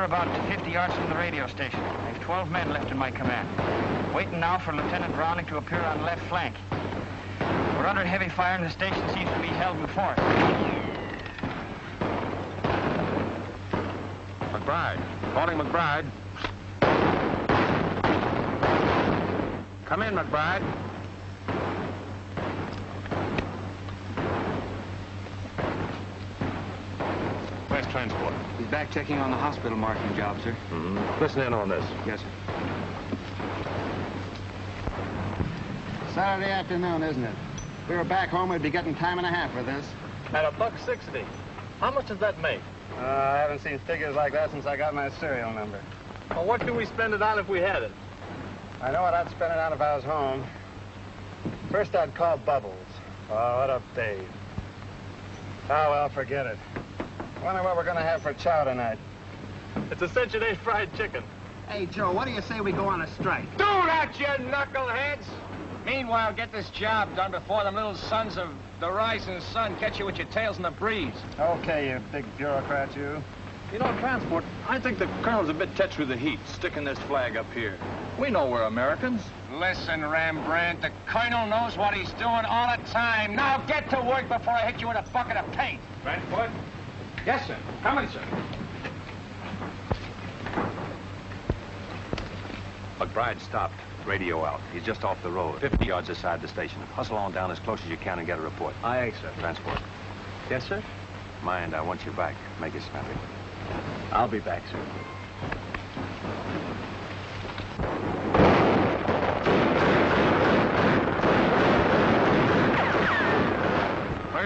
About 50 yards from the radio station. I have 12 men left in my command. Waiting now for Lieutenant Browning to appear on the left flank. We're under heavy fire and the station seems to be held in force. McBride. Calling McBride. Come in, McBride. Where's transport? He's back checking on the hospital marking job, sir. Mm-hmm. Listen in on this. Yes, sir. Saturday afternoon, isn't it? If we were back home, we'd be getting time and a half for this. At $1.60. How much does that make? I haven't seen figures like that since I got my serial number. Well, what can we spend it on if we had it? I know what I'd spend it on if I was home. First, I'd call Bubbles. Oh, what a babe. Oh, well, forget it. Wonder what we're gonna have for chow tonight. It's a cinch and eight fried chicken. Hey, Joe, what do you say we go on a strike? Do that, you knuckleheads! Meanwhile, get this job done before them little sons of the rising sun catch you with your tails in the breeze. Okay, you big bureaucrat, you. You know, Transport, I think the colonel's a bit touched with the heat, sticking this flag up here. We know we're Americans. Listen, Rembrandt, the colonel knows what he's doing all the time. Now get to work before I hit you with a bucket of paint. Transport? Yes, sir. Coming, sir. McBride stopped. Radio out. He's just off the road, 50 yards aside the station. Hustle on down as close as you can and get a report. Aye, sir. Transport. Yes, sir? Mind, I want you back. Make it snappy. I'll be back, sir.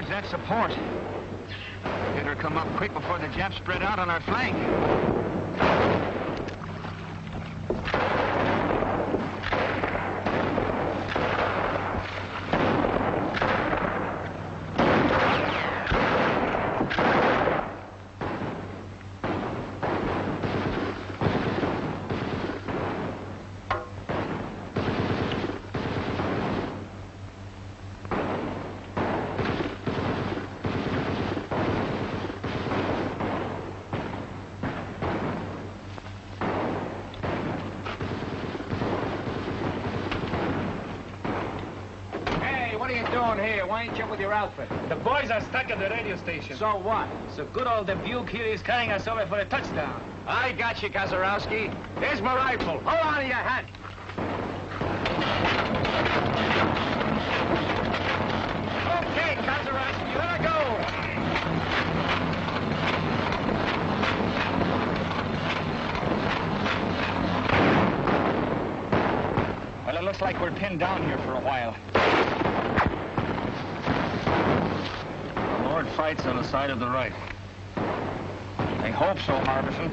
urge that support. Better come up quick before the Japs spread out on our flank. Here, why ain't you with your outfit? The boys are stuck at the radio station. So what? So good old Dubuque here is carrying us over for a touchdown. I got you, Kazarowski. Here's my rifle. Hold on to your hat. Okay, Kazarowski, let her go. Well, it looks like we're pinned down here for a while. Fights on the side of the right. I hope so, Harbison.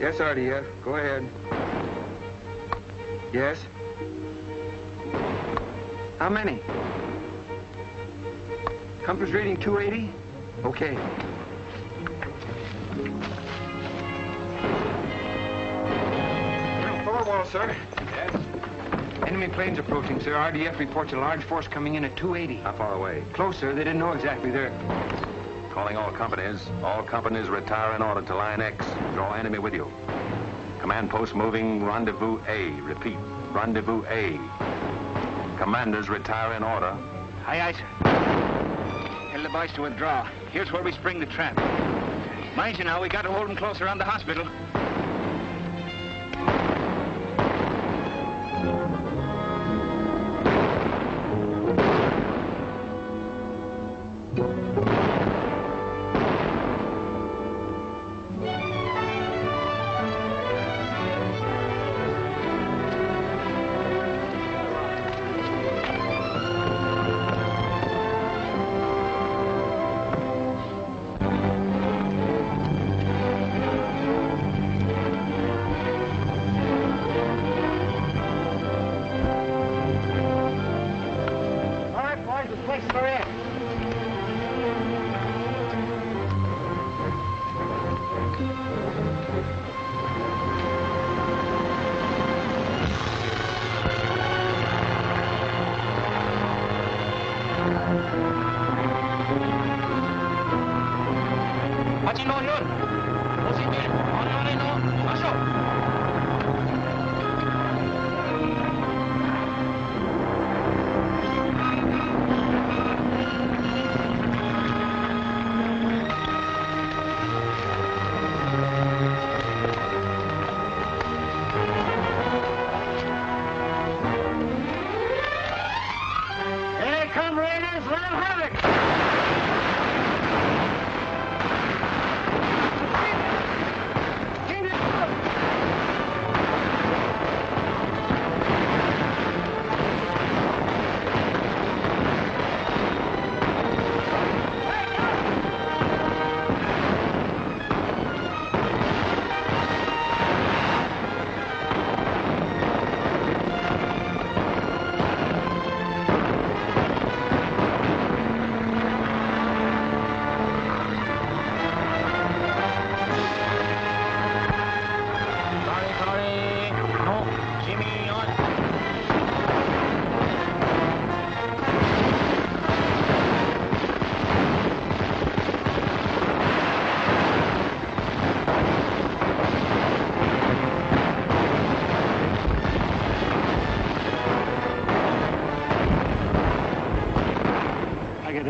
Yes, RDF. Go ahead. Yes? How many? Compass reading 280? Okay. Forward, sir. Yes? Enemy planes approaching, sir. RDF reports a large force coming in at 280. How far away? Close, sir. They didn't know exactly. They're... Calling all companies. All companies retire in order to line X. Draw enemy with you. Command post moving rendezvous A. Repeat, rendezvous A. Commanders retire in order. Aye, aye, sir. Tell the boys to withdraw. Here's where we spring the trap. Mind you now, we got to hold them close around the hospital.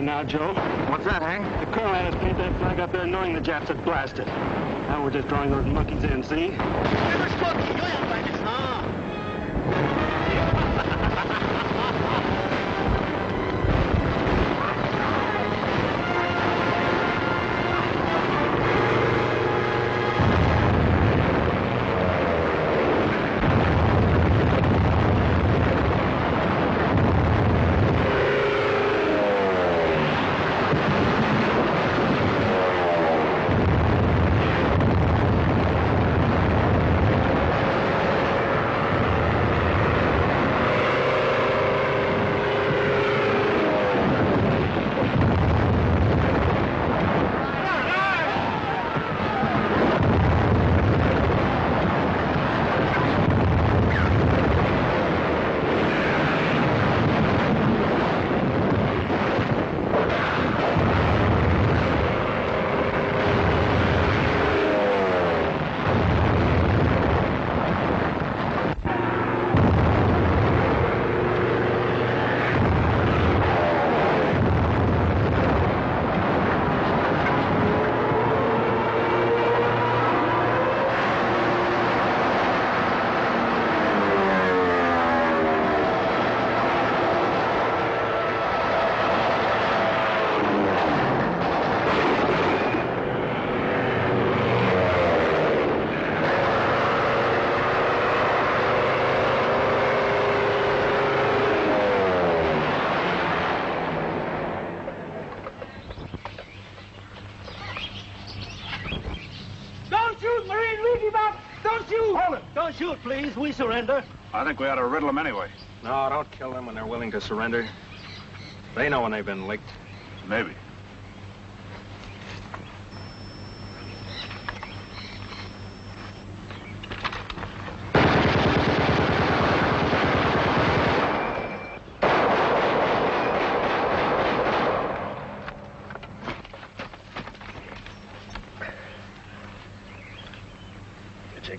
Now, Joe. What's that, Hank? The colonel had us paint that flag up there knowing the Japs had blasted. Now we're just drawing those monkeys in, see? Don't shoot, please. We surrender. I think we ought to riddle them anyway. No, don't kill them when they're willing to surrender. They know when they've been licked. Maybe.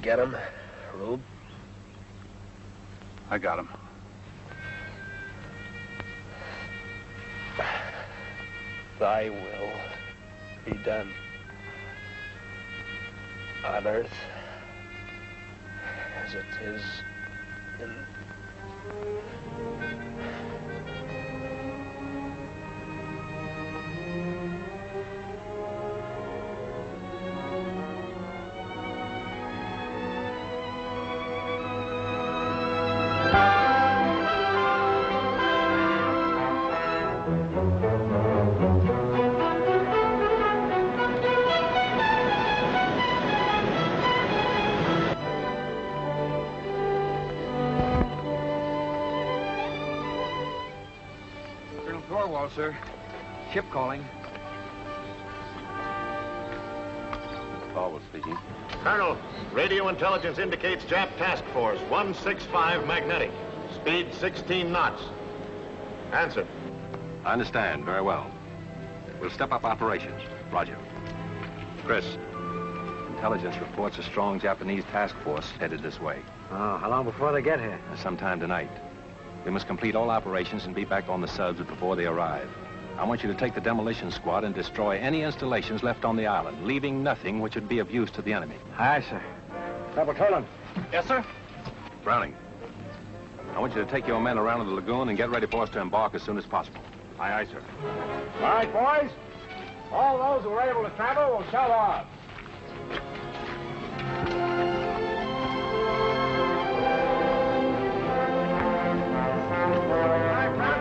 get him, Rube? I got him. Thy will be done on earth as it is in... Sir. Ship calling. Thorwald speaking. Colonel, radio intelligence indicates Jap Task Force 165 magnetic. Speed 16 knots. Answer. I understand. Very well. We'll step up operations. Roger. Chris, intelligence reports a strong Japanese task force headed this way. Oh, how long before they get here? Sometime tonight. We must complete all operations and be back on the subs before they arrive. I want you to take the demolition squad and destroy any installations left on the island, leaving nothing which would be of use to the enemy. Aye, sir. Corporal Tolan. Yes, sir? Browning, I want you to take your men around to the lagoon and get ready for us to embark as soon as possible. Aye, aye, sir. All right, boys. All those who are able to travel will shove off.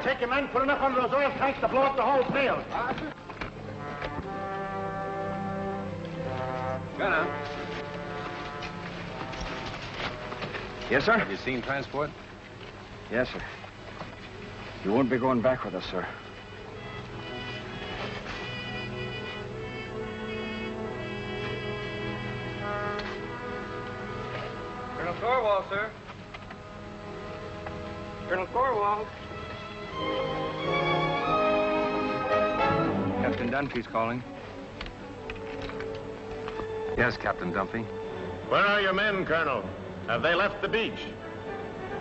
Take your men, put enough under those oil tanks to blow up the whole field. Go now. Yes, sir? Have you seen transport? Yes, sir. You won't be going back with us, sir. Colonel Thorwald, sir. Colonel Thorwald. Captain Dunphy's calling. Yes, Captain Dunphy. Where are your men, Colonel? Have they left the beach?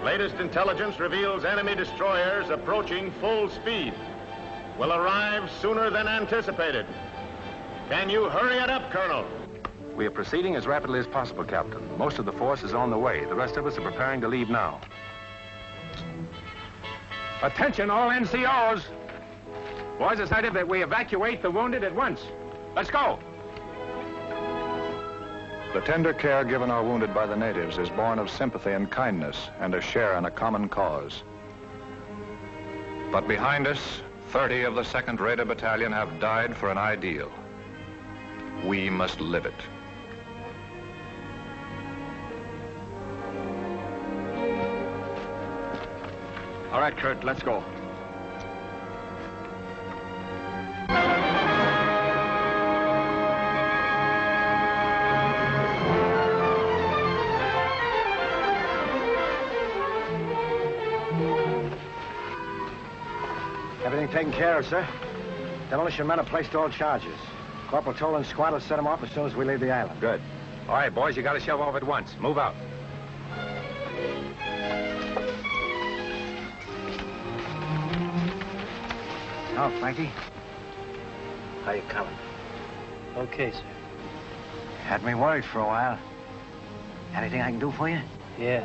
Latest intelligence reveals enemy destroyers approaching full speed. Will arrive sooner than anticipated. Can you hurry it up, Colonel? We are proceeding as rapidly as possible, Captain. Most of the force is on the way. The rest of us are preparing to leave now. Attention, all NCOs. Boys decided that we evacuate the wounded at once. Let's go. The tender care given our wounded by the natives is born of sympathy and kindness and a share in a common cause. But behind us, 30 of the 2nd Raider Battalion have died for an ideal. We must live it. All right, Kurt, let's go. Everything taken care of, sir. Demolition men have placed all charges. Corporal Tolan's squad will set them off as soon as we leave the island. Good. All right, boys, you got to shove off at once. Move out. Now, Frankie. How you coming? Okay, sir. Had me worried for a while. Anything I can do for you? Yeah.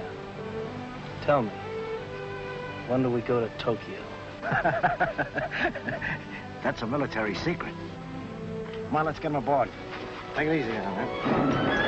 Tell me, when do we go to Tokyo? That's a military secret. Come on, let's get him aboard. Take it easy now, man.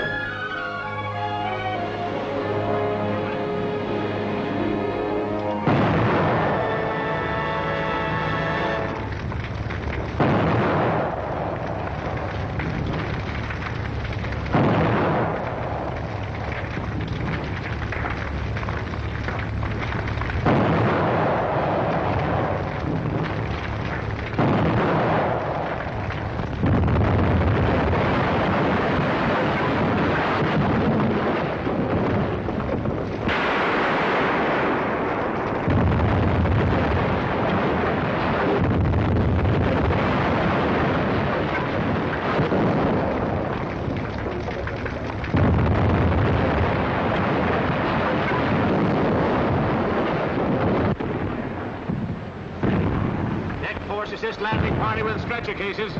assist landing party with stretcher cases.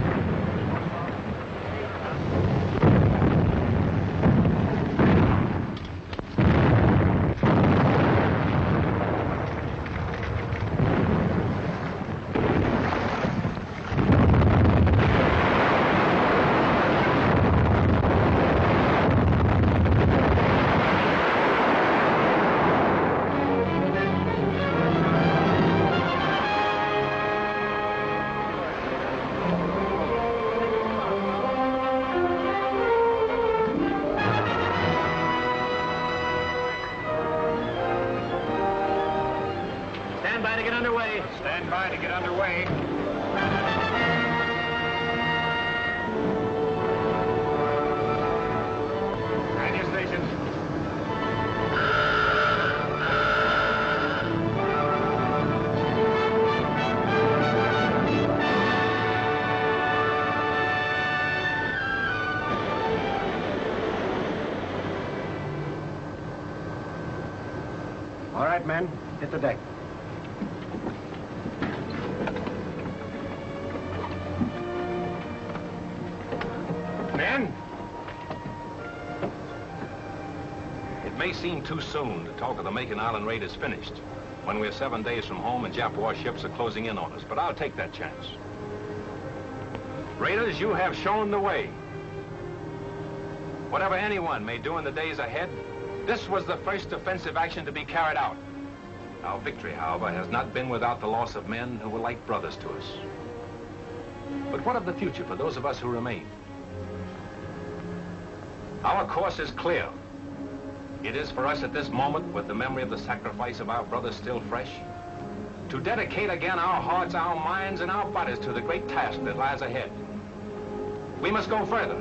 Stand by to get underway. Stand by to get underway. And your stations. All right, men, hit the deck. Men? It may seem too soon to talk of the Macon Island raid is finished, when we're 7 days from home and Jap warships are closing in on us, but I'll take that chance. Raiders, you have shown the way. Whatever anyone may do in the days ahead, this was the first offensive action to be carried out. Our victory, however, has not been without the loss of men who were like brothers to us. But what of the future for those of us who remain? Our course is clear. It is for us at this moment, with the memory of the sacrifice of our brothers still fresh, to dedicate again our hearts, our minds, and our bodies to the great task that lies ahead. We must go further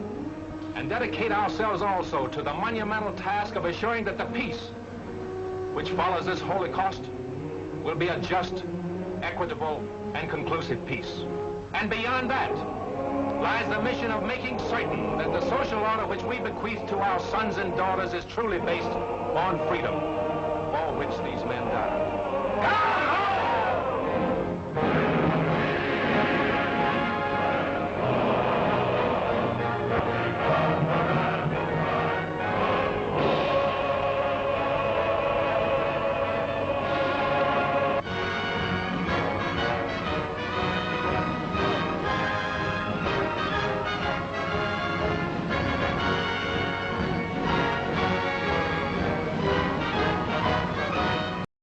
and dedicate ourselves also to the monumental task of assuring that the peace which follows this Holocaust will be a just, equitable, and conclusive peace. And beyond that lies the mission of making certain that the social order which we bequeath to our sons and daughters is truly based on freedom, for which these men